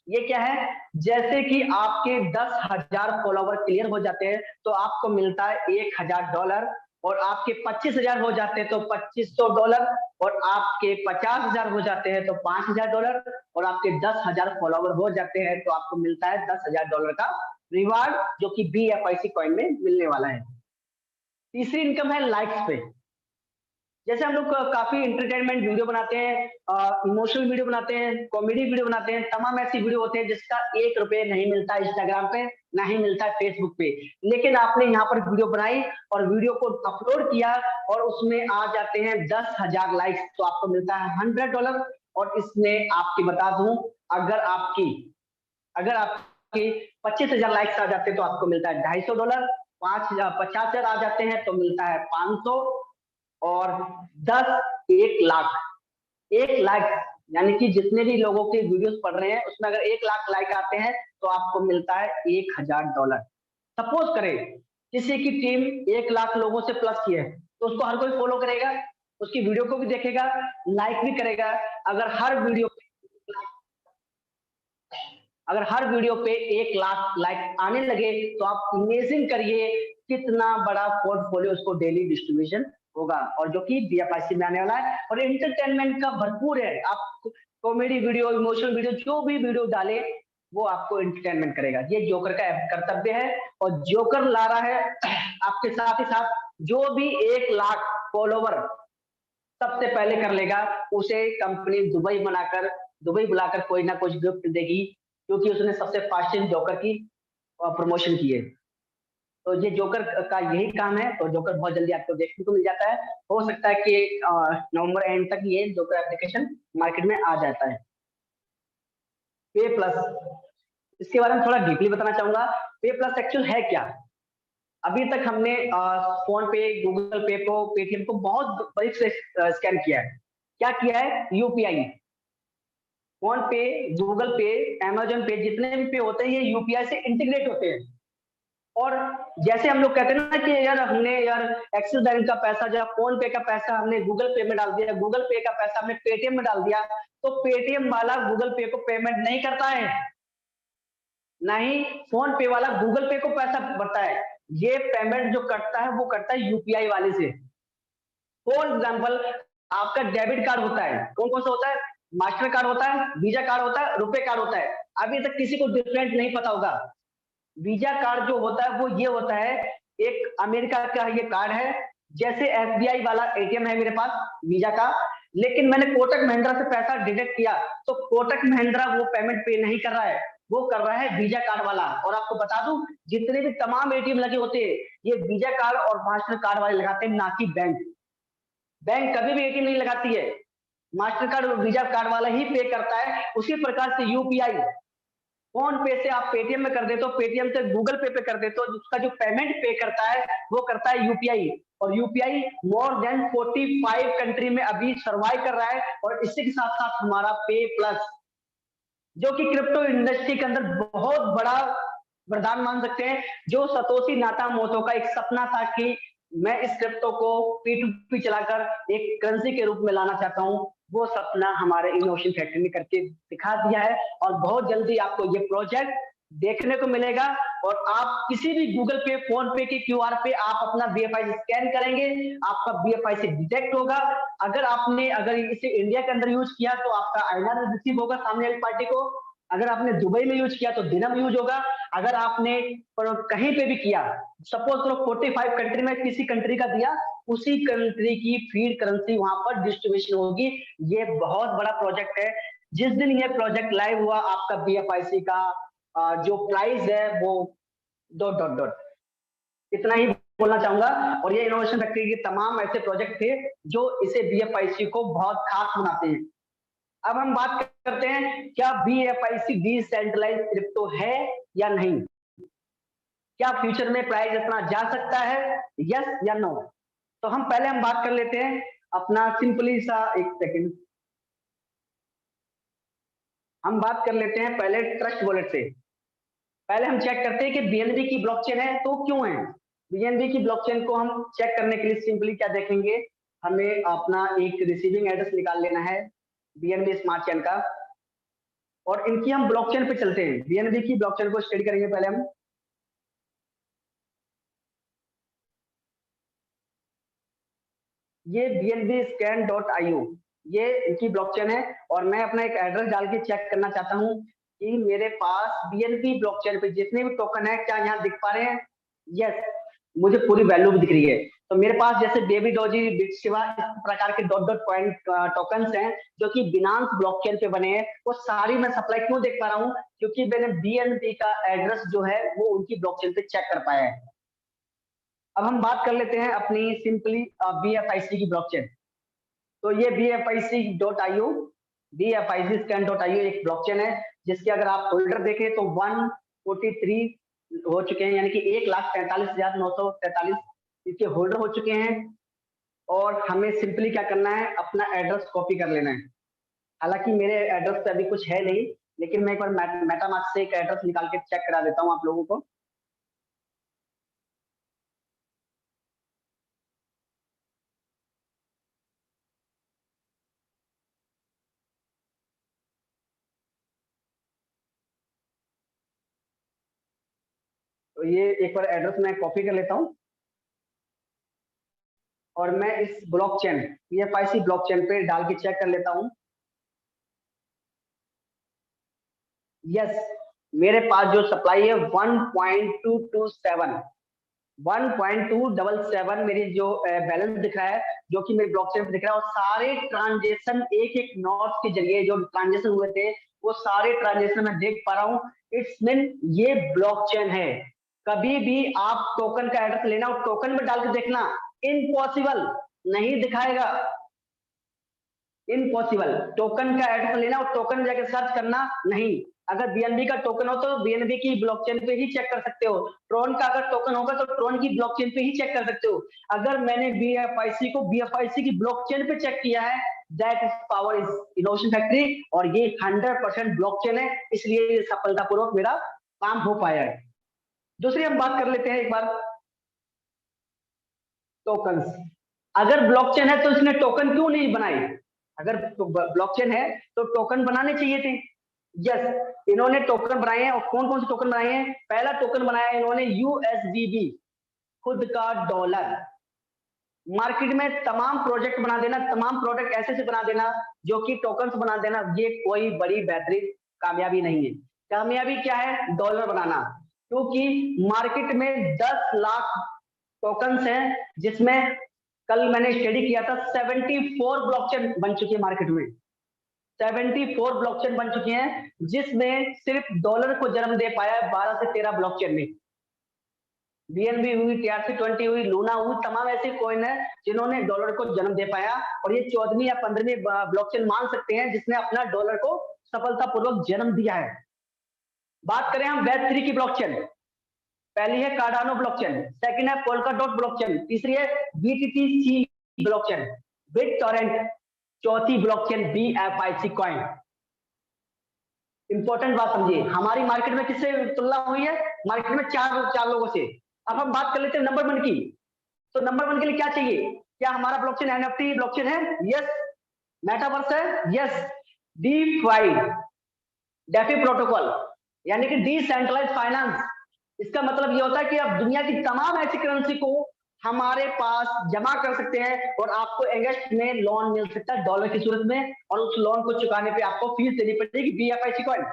ये क्या है? जैसे कि आपके 10,000 फॉलोवर क्लियर हो जाते हैं तो आपको मिलता है $1,000 और आपके 25,000 हो जाते हैं तो $2,500 और आपके 50,000 हो जाते हैं तो $5,000 और आपके 10,000 फॉलोवर हो जाते हैं तो आपको मिलता है $10,000 का रिवार्ड, जो कि BFIC कॉइन में मिलने वाला है। तीसरी इनकम है लाइक्स पे। जैसे हम लोग काफी एंटरटेनमेंट वीडियो बनाते हैं, इमोशनल वीडियो बनाते हैं, कॉमेडी वीडियो बनाते हैं, तमाम ऐसी वीडियो होते हैं जिसका 1 रुपए नहीं मिलता इंस्टाग्राम पे, ना ही मिलता है फेसबुक पे। लेकिन आपने यहाँ पर वीडियो बनाई और वीडियो को अपलोड किया और उसमें आ जाते हैं 10,000 लाइक्स, तो आपको मिलता है $100। और इसमें आपकी बता दूं, अगर आपकी 25,000 लाइक्स आ जाते हैं तो आपको मिलता है $250, 50,000 आ जाते हैं तो मिलता है 500 और 1 लाख यानी कि जितने भी लोगों के वीडियोस पढ़ रहे हैं उसमें अगर 1 लाख लाइक आते हैं तो आपको मिलता है $1000। सपोज करें किसी की टीम 1 लाख लोगों से प्लस की है तो उसको हर कोई फॉलो करेगा, उसकी वीडियो को भी देखेगा, लाइक भी करेगा। अगर हर वीडियो पे 1 लाख लाइक आने लगे तो आप इमेजिन करिए कितना बड़ा पोर्टफोलियो उसको डेली डिस्ट्रीब्यूशन होगा, और जो कि बीएफआईसी में आने वाला है। और एंटरटेनमेंट का भरपूर है, आप कॉमेडी वीडियो, इमोशनल वीडियो, जो भी वीडियो डाले वो आपको एंटरटेनमेंट करेगा। ये जोकर का कर्तव्य है, और जोकर ला रहा है आपके साथ ही साथ जो भी 1 लाख फॉलोवर सबसे पहले कर लेगा उसे कंपनी दुबई बुलाकर कोई ना कुछ गिफ्ट देगी, क्योंकि उसने सबसे फास्टेस्ट जोकर की प्रमोशन की है। तो ये जोकर का यही काम है, तो जोकर बहुत जल्दी आपको देखने को मिल जाता है। हो सकता है कि नवंबर एंड तक ये जोकर एप्लीकेशन मार्केट में आ जाता है। पे प्लस, इसके बारे में थोड़ा डीपली बताना चाहूंगा। पे प्लस एक्चुअल है क्या? अभी तक हमने फोन पे, गूगल पे को, पेटीएम को बहुत बड़ी से स्कैन किया है। क्या किया है? यूपीआई, फोन पे, गूगल पे, अमेजोन पे, जितने भी पे होते हैं ये यूपीआई से इंटीग्रेट होते हैं। और जैसे हम लोग कहते हैं ना कि यार हमने एक्सिस बैंक का पैसा या फोन पे का पैसा हमने गूगल पे में डाल दिया, गूगल पे का पैसा हमने पेटीएम में डाल दिया, तो पेटीएम वाला गूगल पे को पेमेंट नहीं करता है, नहीं फोन पे वाला गूगल पे को पैसा भरता है। ये पेमेंट जो करता है वो करता है यूपीआई वाले से। फॉर एग्जाम्पल, आपका डेबिट कार्ड होता है, कौन कौन सा होता है? मास्टर कार्ड होता है, वीजा कार्ड होता है, रुपए कार्ड होता है। अभी तक किसी को डिफरेंट नहीं पता होगा। वीजा कार्ड जो होता है वो ये होता है, एक अमेरिका का ये कार्ड है, जैसे एसबीआई वाला एटीएम है मेरे पास वीजा का, लेकिन मैंने कोटक महिंद्रा से पैसा डिडक्ट किया तो कोटक महिंद्रा वो पेमेंट पे नहीं कर रहा है, वो कर रहा है वीजा कार्ड वाला। और आपको बता दूं, जितने भी तमाम एटीएम लगे होते हैं ये वीजा कार्ड और मास्टर कार्ड वाले लगाते हैं, ना कि बैंक। बैंक कभी भी एटीएम नहीं लगाती है, मास्टर कार्ड और वीजा कार्ड वाला ही पे करता है। उसी प्रकार से यूपीआई, फोन पे से आप पेटीएम में कर देते हो, पेटीएम से गूगल पे कर देते हो, उसका जो पेमेंट पे करता है वो करता है यूपीआई। और यूपीआई मोर देन 45 कंट्री में अभी सर्वाइव कर रहा है। और इसी के साथ साथ हमारा पे प्लस, जो कि क्रिप्टो इंडस्ट्री के अंदर बहुत बड़ा वरदान मान सकते हैं, जो सतोशी नाकामोटो का एक सपना था कि मैं इस क्रिप्टो को P2P चलाकर एक करेंसी के रूप में लाना चाहता हूं, वो सपना हमारे इनोवेशन फैक्ट्री ने करके दिखा दिया है। और बहुत जल्दी आपको ये प्रोजेक्ट देखने को मिलेगा। और आप किसी भी गूगल पे, फोन पे के क्यूआर पे आप अपना बीएफआई स्कैन करेंगे, आपका बीएफआई से डिटेक्ट होगा। अगर इसे इंडिया के अंदर यूज किया तो आपका आईएनआर रिसीव होगा सामने वाली पार्टी को। अगर आपने दुबई में यूज किया तो दिनम यूज होगा। अगर आपने कहीं पे भी किया, सपोज करो 45 कंट्री में किसी कंट्री का दिया, उसी कंट्री की फीड करेंसी वहां पर डिस्ट्रीब्यूशन होगी। ये बहुत बड़ा प्रोजेक्ट है। जिस दिन ये प्रोजेक्ट लाइव हुआ, आपका बीएफआईसी का जो प्राइस है वो डॉट डॉट डॉट, इतना ही बोलना चाहूंगा। और ये इनोवेशन फैक्ट्री के तमाम ऐसे प्रोजेक्ट थे जो इसे बीएफआईसी को बहुत खास बनाते हैं। अब हम बात करते हैं, क्या बीएफआईसी डिसेंट्रलाइज क्रिप्टो है या नहीं? क्या फ्यूचर में प्राइस इतना जा सकता है, यस या नो? तो हम बात कर लेते हैं अपना सिंपली सा, एक सेकंड, हम बात कर लेते हैं पहले ट्रस्ट वॉलेट से। पहले हम चेक करते हैं कि बीएनबी की ब्लॉकचेन है तो क्यों है। बीएनबी की ब्लॉकचेन को हम चेक करने के लिए सिंपली क्या देखेंगे, हमें अपना एक रिसीविंग एड्रेस निकाल लेना है बीएनबी स्मार्ट चेन का, और इनकी हम ब्लॉकचेन पे चलते हैं। बीएनबी की ब्लॉकचेन को स्टडी करेंगे पहले हम। ये bnbscan.io, ये इनकी ब्लॉकचेन है। और मैं अपना एक एड्रेस डाल के चेक करना चाहता हूँ कि मेरे पास बीएनबी ब्लॉकचेन पे जितने भी टोकन है क्या यहाँ दिख पा रहे हैं? यस, मुझे पूरी वैल्यू भी दिख रही है। तो मेरे पास जैसे बेबी डॉजी, बिग शिवा, इस प्रकार के डॉट डॉट पॉइंट टोकन्स हैं जो कि बिनांस ब्लॉकचेन पे बने हैं, वो सारी मैं सप्लाई क्यों देख पा रहा हूँ? क्योंकि मैंने बीएनबी का एड्रेस जो है वो उनकी ब्लॉकचेन पे चेक कर पाया है। अब हम बात कर लेते हैं अपनी सिंपली बीएफआईसी की ब्लॉकचेन। तो ये BFIC.io, BFICscan.io एक ब्लॉकचेन है जिसके अगर आप होल्डर देखें तो 143 हो चुके हैं, यानी कि 1,43,943 इसके होल्डर हो चुके हैं। और हमें सिंपली क्या करना है, अपना एड्रेस कॉपी कर लेना है। हालांकि मेरे एड्रेस पे अभी कुछ है नहीं, लेकिन मैं एक बार मेटामास्क से एक एड्रेस निकाल के चेक करा देता हूँ आप लोगों को। तो ये एक बार एड्रेस मैं कॉपी कर लेता हूँ और मैं इस ब्लॉकचेन PFIC ब्लॉकचेन पे डाल के चेक कर लेता हूँ। यस, मेरे पास जो सप्लाई है 1.227 1.277 मेरी जो बैलेंस दिख रहा है, जो कि मेरे ब्लॉकचेन पे दिख रहा है, और सारे ट्रांजेक्शन एक एक नोट के जरिए जो ट्रांजेक्शन हुए थे वो सारे ट्रांजेक्शन मैं देख पा रहा हूँ। इट्स मीन ये ब्लॉकचेन है। कभी भी आप टोकन का एड्रेस लेना और टोकन में डाल के देखना, इम्पॉसिबल, नहीं दिखाएगा, इम्पॉसिबल। टोकन का एड्रेस लेना और टोकन में जाके सर्च करना नहीं। अगर BNB का टोकन हो तो BNB की ब्लॉकचेन पे ही चेक कर सकते हो। ट्रोन का अगर टोकन होगा तो ट्रोन की ब्लॉकचेन पे ही चेक कर सकते हो। अगर मैंने BFIC को BFIC की ब्लॉकचेन पे चेक किया है, that is power is innovation factory, और ये 100% ब्लॉकचेन है, इसलिए सफलतापूर्वक मेरा काम हो पाया है। दूसरी हम बात कर लेते हैं एक बार टोकन्स। अगर ब्लॉकचेन है तो इसने टोकन क्यों नहीं बनाई? अगर ब्लॉकचेन है तो टोकन बनाने चाहिए थे। यस, इन्होंने टोकन बनाए हैं, और कौन कौन से टोकन बनाए हैं? पहला टोकन बनाया है इन्होंने USDB, खुद का डॉलर। मार्केट में तमाम प्रोजेक्ट बना देना, तमाम प्रोडक्ट ऐसे से बना देना जो कि टोकन्स बना देना, ये कोई बड़ी बेहतरीन कामयाबी नहीं है। कामयाबी क्या है? डॉलर बनाना। क्योंकि मार्केट में 10 लाख टोकन्स हैं, जिसमें कल मैंने स्टडी किया था 74 ब्लॉकचेन बन चुकी है मार्केट में। 74 ब्लॉकचेन बन चुकी हैं, जिसमें सिर्फ डॉलर को जन्म दे पाया है 12 से 13 ब्लॉकचेन में। BNB हुई, TRC20 हुई, लूना हुई, तमाम ऐसे कॉइन है जिन्होंने डॉलर को जन्म दे पाया, और ये 14वीं या 15वीं ब्लॉकचेन मान सकते हैं जिसने अपना डॉलर को सफलतापूर्वक जन्म दिया है। बात करें हम Web3 की ब्लॉकचेन, पहली है कार्डानो ब्लॉकचेन, सेकंड है पोल्काडॉट ब्लॉकचेन, तीसरी है BTC ब्लॉकचेन, BitTorrent, चौथी ब्लॉकचेन BFIC कॉइन। इंपॉर्टेंट बात समझिए, हमारी मार्केट में किससे तुलना हुई है? मार्केट में चार लोगों से। अब हम बात कर लेते हैं नंबर 1 की। तो नंबर 1 के लिए क्या चाहिए? क्या हमारा ब्लॉकचेन NFT ब्लॉकचेन है? यस। मेटावर्स है? यस। डेफी प्रोटोकॉल, यानी कि डिसेंट्रलाइज फाइनेंस। इसका मतलब ये होता है कि आप दुनिया की तमाम ऐसी करेंसी को हमारे पास जमा कर सकते हैं, और आपको अगस्त में लोन मिल सकता है डॉलर की सूरत में, और उस लोन को चुकाने पे आपको फीस देनी पड़ेगी BFIC कॉइन।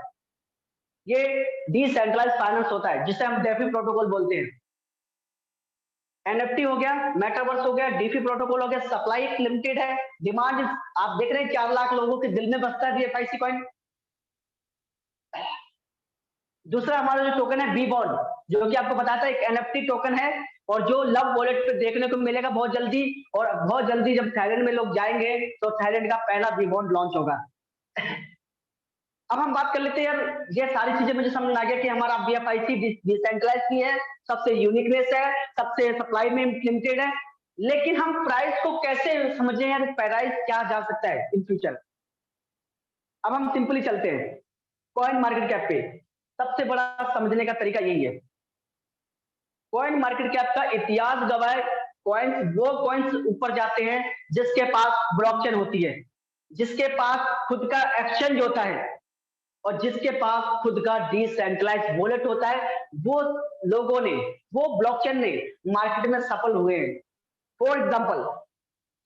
ये डिसेंट्रलाइज फाइनेंस होता है, जिसे हम डेफी प्रोटोकॉल बोलते हैं। NFT हो गया, मेटावर्स हो गया, डीफी प्रोटोकॉल हो गया, सप्लाई लिमिटेड है, डिमांड आप देख रहे हैं 4 लाख लोगों के दिल में बसता है BFIC कॉइन। दूसरा हमारा जो टोकन है B-बॉन्ड, जो कि आपको बताता है एक NFT टोकन है, और जो लव वॉलेट पे देखने को मिलेगा बहुत जल्दी, और बहुत जल्दी जब थाईलैंड में लोग जाएंगे तो थाईलैंड का पहला B-बॉन्ड लॉन्च होगा। अब हम बात कर लेते हैं यार, ये सारी चीजें मुझे समझ में आ गया कि हमारा BFIC डिसेंट्रलाइज की है, सबसे यूनिकनेस है, सबसे सप्लाई में लिमिटेड है, लेकिन हम प्राइस को कैसे समझे यार? प्राइस क्या जा सकता है इन फ्यूचर? अब हम सिंपली चलते हैं कॉइन मार्केट कैप पे। सबसे बड़ा समझने का तरीका यही है, कॉइन मार्केट कैप का इतिहास गवाह है। कॉइन्स वो कॉइन्स ऊपर जाते हैं जिसके पास ब्लॉकचेन होती है, जिसके पास खुद का एक्सचेंज होता है, और जिसके पास खुद का डिसेंट्रलाइज वॉलेट होता है। वो लोगों ने, वो ब्लॉकचेन ने मार्केट में सफल हुए हैं। फॉर एग्जांपल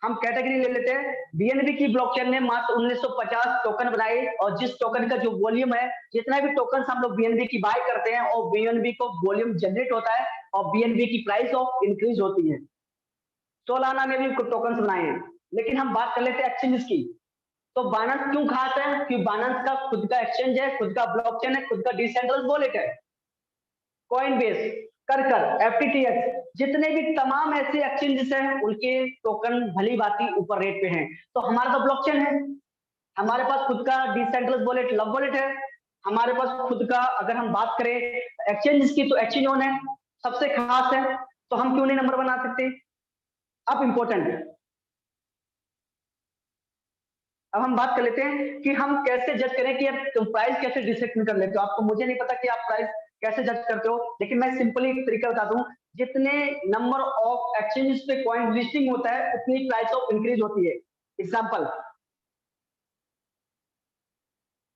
हम कैटेगरी ले लेते हैं, BNB की ब्लॉकचेन ने मात्र 1950 टोकन बनाए, और जिस टोकन का जो वॉल्यूम है, जितना भी टोकन हम लोग BNB की बाय करते हैं, और BNB को वॉल्यूम जनरेट होता है, और BNB की प्राइस ऑफ इंक्रीज होती है। सोलाना में भी टोकन बनाए हैं। लेकिन हम बात कर लेते हैं एक्सचेंज की। तो बाइनेंस क्यों खास है? क्योंकि बाइनेंस का खुद का एक्सचेंज है, खुद का ब्लॉकचेन है, खुद का डिसेंट्रलाइज्ड वॉलेट है। कॉइनबेस, कर, FTTX, जितने भी तमाम ऐसे एक्सचेंजेस हैं, उनके टोकन भली बाती ऊपर रेट पे हैं। तो हमारा तो ब्लॉकचेन है, हमारे पास खुद का डिसेंट्रलाइज्ड वॉलेट लव वॉलेट है, हमारे पास खुद का, अगर हम बात करें एक्सचेंजेस की तो एक्सचेंज ऑन है, सबसे खास है, तो हम क्यों नहीं नंबर बना सकते? अब इंपॉर्टेंट, अब हम बात कर लेते हैं कि हम कैसे जज करें कि आप प्राइस कैसे डिसाइड कर लेते हो। आपको मुझे नहीं पता कि आप प्राइस कैसे जज करते हो, लेकिन मैं सिंपली एक तरीका बता दूं। जितने नंबर ऑफ एक्सचेंजेस पे कॉइन लिस्टिंग होता है उतनी प्राइस ऑफ इंक्रीज होती है।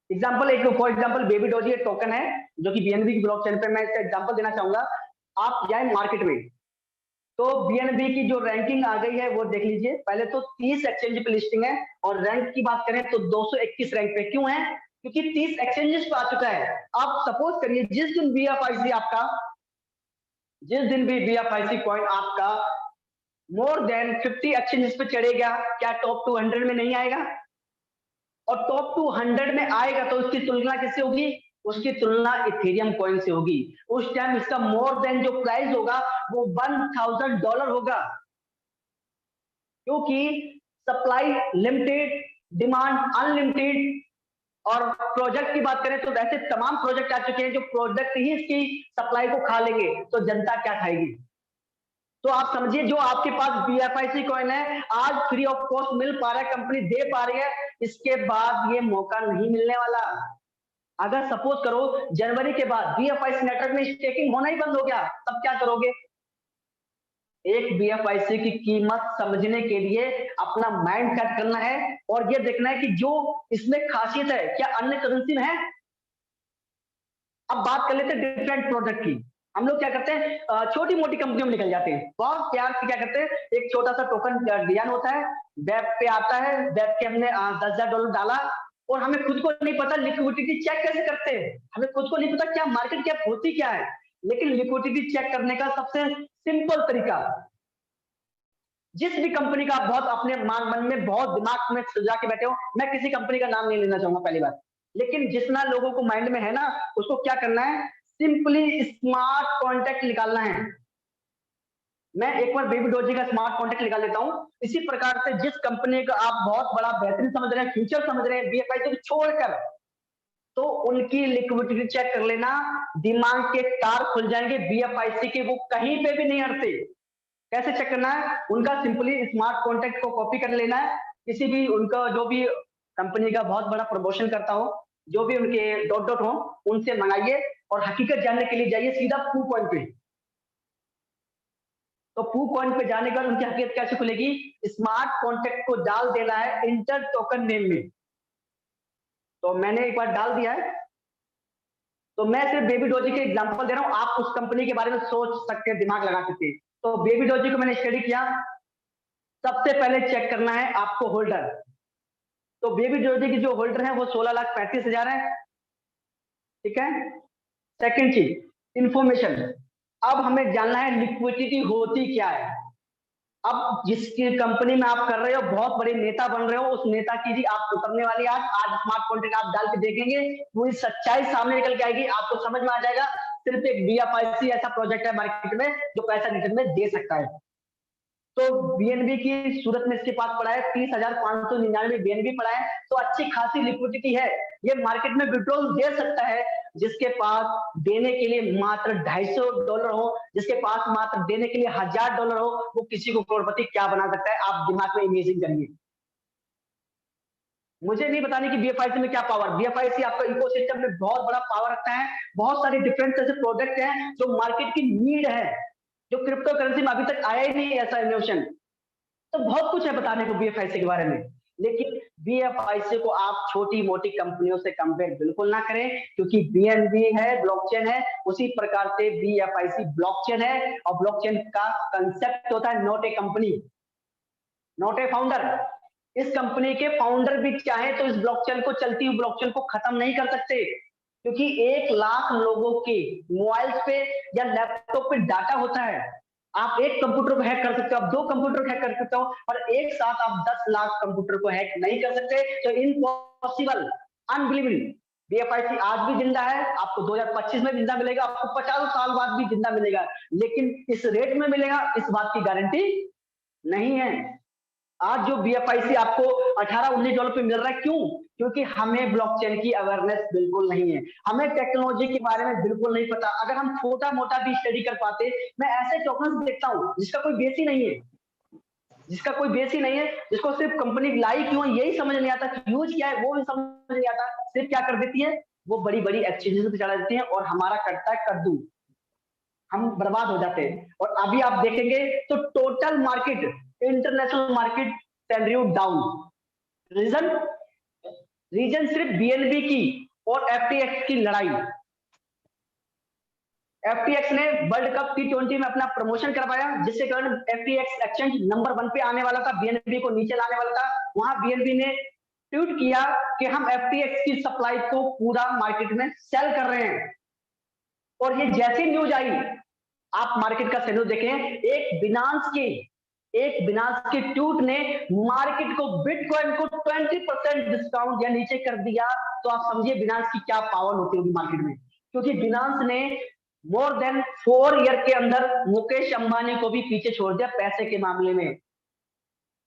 एग्जांपल एक फॉर एग्जांपल बेबी डॉजी एक टोकन है जो कि बीएनबी की ब्लॉकचेन पे, मैं इसका एग्जांपल देना चाहूंगा। आप जाए मार्केट में तो बीएनबी की जो रैंकिंग आ गई है वो देख लीजिए। पहले तो 30 एक्सचेंज पे लिस्टिंग है और रैंक की बात करें तो 221 रैंक पे। क्यों है? क्योंकि 30 एक्सचेंजेस पे आ चुका है। आप सपोज करिए जिस दिन भी बीएफआईसी कॉइन आपका मोर देन 50 एक्सचेंजेस पे चढ़ेगा, क्या टॉप 200 में नहीं आएगा? और टॉप 200 में आएगा तो उसकी तुलना किससे होगी? उसकी तुलना इथेरियम कॉइन से होगी। उस टाइम इसका मोर देन जो प्राइस होगा वो $1000 होगा, क्योंकि सप्लाई लिमिटेड, डिमांड अनलिमिटेड। और प्रोजेक्ट की बात करें तो ऐसे तमाम प्रोजेक्ट आ चुके हैं जो प्रोजेक्ट ही इसकी सप्लाई को खा लेंगे, तो जनता क्या खाएगी? तो आप समझिए जो आपके पास बीएफआईसी कॉइन है आज फ्री ऑफ कॉस्ट मिल पा रहा है, कंपनी दे पा रही है, इसके बाद ये मौका नहीं मिलने वाला। अगर सपोज करो जनवरी के बाद बीएफआईसी नेटवर्क में स्टेकिंग होना ही बंद हो गया, तब क्या करोगे? एक बीएफआईसी की कीमत समझने के लिए अपना माइंड सेट करना है और ये देखना है कि जो इसमें खासियत है क्या अन्य करेंसी में है। अब बात कर लेते हैं डिफरेंट प्रोडक्ट की। हम लोग क्या करते हैं, छोटी मोटी कंपनियों में निकल जाते हैं, बहुत प्यार से क्या करते हैं, एक छोटा सा टोकन डिजाइन होता है, वेब पे आता है, वेब पे हमने $10,000 डाला और हमें खुद को नहीं पता लिक्विडिटी चेक कैसे करते हैं, हमें खुद को नहीं पता क्या मार्केट कैप होती क्या है। लेकिन लिक्विडिटी चेक करने का सबसे सिंपल तरीका, जिस भी कंपनी का आप बहुत अपने मन में बहुत दिमाग में सजा के बैठे हो, मैं किसी कंपनी का नाम नहीं लेना चाहूंगा पहली बात, लेकिन जितना लोगों को माइंड में है ना, उसको क्या करना है, सिंपली स्मार्ट कॉन्टेक्ट निकालना है। मैं एक बार बेबी डोजी का स्मार्ट कॉन्टेक्ट निकाल लेता हूं। इसी प्रकार से जिस कंपनी का आप बहुत बड़ा बेहतरीन समझ रहे हैं, फ्यूचर समझ रहे हैं बीएफआईसी को छोड़कर, तो उनकी लिक्विडिटी चेक कर लेना, दिमाग के तार खुल जाएंगे बीएफआईसी के, वो कहीं पे भी नहीं हटते। कैसे चेक करना है? उनका सिंपली स्मार्ट कॉन्टेक्ट को कॉपी कर लेना है, किसी भी उनका जो भी कंपनी का बहुत बड़ा प्रमोशन करता हो, जो भी उनके डॉट डॉट हो, उनसे मंगाइए और हकीकत जानने के लिए जाइए सीधा पू कॉइन पे। तो पू कॉइन पे जाने के बाद उनकी हकीकत कैसे खुलेगी? स्मार्ट कॉन्टेक्ट को डाल देना है इंटर टोकन नेम में। तो मैंने एक बार डाल दिया है, तो मैं सिर्फ बेबी डोजी के एग्जांपल दे रहा हूं, आप उस कंपनी के बारे में सोच सकते हैं, दिमाग लगा सकते हैं। तो बेबी डोजी को मैंने स्टडी किया। सबसे पहले चेक करना है आपको होल्डर। तो बेबी डोजी की जो होल्डर है वो 16,35,000 है, ठीक है। सेकंड चीज इंफॉर्मेशन, अब हमें जानना है लिक्विडिटी होती क्या है। अब जिसकी कंपनी में आप कर रहे हो, बहुत बड़े नेता बन रहे हो, उस नेता की भी आप उतरने वाली आज स्मार्ट कॉन्ट्रैक्ट आप डाल के देखेंगे, पूरी सच्चाई सामने निकल के आएगी, आपको समझ में आ जाएगा सिर्फ एक बीएफआईसी ऐसा प्रोजेक्ट है मार्केट में जो पैसा रिटर्न में दे सकता है। तो बीएनबी की सूरत में इसके पास पड़ा है 30,599 बीएनबी पड़ा है, तो अच्छी खासी लिक्विडिटी है, ये मार्केट में विड्रॉल दे सकता है। जिसके पास देने के लिए मात्र $250 हो, जिसके पास मात्र देने के लिए $1000 हो, वो किसी को करोड़पति क्या बना सकता है, आप दिमाग में इमेजिन करिए। मुझे नहीं बताने की बीएफआईसी में क्या पावर, बीएफआईसी आपका इकोसिस्टम में बहुत बड़ा पावर रखता है। बहुत सारे डिफरेंट ऐसे प्रोडक्ट हैं जो मार्केट की नीड है, जो क्रिप्टो करेंसी में अभी तक आया ही नहीं ऐसा इनोवेशन। तो बहुत कुछ है बताने को बीएफआईसी के बारे में, लेकिन बीएफआईसी को आप छोटी मोटी कंपनियों से कंपेयर बिल्कुल ना करें, क्योंकि बीएनबी है, ब्लॉकचेन है, उसी प्रकार से बीएफआईसी ब्लॉकचेन है। और ब्लॉकचेन का कंसेप्ट होता है not a company, not a founder. इस कंपनी के फाउंडर भी चाहे तो इस ब्लॉकचेन को, चलती हुई ब्लॉकचेन को खत्म नहीं कर सकते, क्योंकि 1 लाख लोगों के मोबाइल पे या लैपटॉप पे डाटा होता है। आप एक कंप्यूटर को हैक कर सकते हो, आप 2 कंप्यूटर को हैक कर सकते हो, और एक साथ आप 10 लाख कंप्यूटर को हैक नहीं कर सकते। तो इम्पॉसिबल, अनबिलीवेबल। बीएफआईसी आज भी जिंदा है, आपको 2025 में जिंदा मिलेगा, आपको 50 साल बाद भी जिंदा मिलेगा, लेकिन इस रेट में मिलेगा इस बात की गारंटी नहीं है। आज जो बीएफआईसी आपको $18-19 पे मिल रहा है, क्यों? क्योंकि हमें ब्लॉकचेन की अवेयरनेस बिल्कुल नहीं है, हमें टेक्नोलॉजी के बारे में बिल्कुल नहीं पता। अगर हम छोटा मोटा भी स्टडी कर पाते, मैं ऐसे टोकन्स देखता हूं जिसका कोई बेस ही नहीं है, जिसका कोई बेस ही नहीं है, जिसको सिर्फ कंपनी लाई क्यों है यही समझ नहीं आता, यूज क्या है वो भी समझ नहीं आता, सिर्फ क्या कर देती है वो बड़ी बड़ी एक्सचेंजेस पे चढ़ा देती है और हमारा कटता है कद्दू, हम बर्बाद हो जाते हैं। और अभी आप देखेंगे तो total market, international market trending down. Reason reason सिर्फ बीएनबी की और एफटीएक्स की लड़ाई। एफटीएक्स ने वर्ल्ड कप T20 में अपना प्रमोशन करवाया, जिसके कारण एफटीएक्स एक्सचेंज नंबर 1 पे आने वाला था, बीएनबी को नीचे लाने वाला था। वहां बीएनबी ने ट्वीट किया कि हम एफटीएक्स की सप्लाई को पूरा मार्केट में सेल कर रहे हैं। और ये जैसी न्यूज आई, आप मार्केट का सिग्नल देखें, एक बिनांस के ट्वीट ने मार्केट को, बिटकॉइन को 20% डिस्काउंट या नीचे कर दिया। तो आप समझिए बिनांस की क्या पावर होती होगी मार्केट में, क्योंकि बिनांस ने मोर देन 4 ईयर के अंदर मुकेश अंबानी को भी पीछे छोड़ दिया पैसे के मामले में।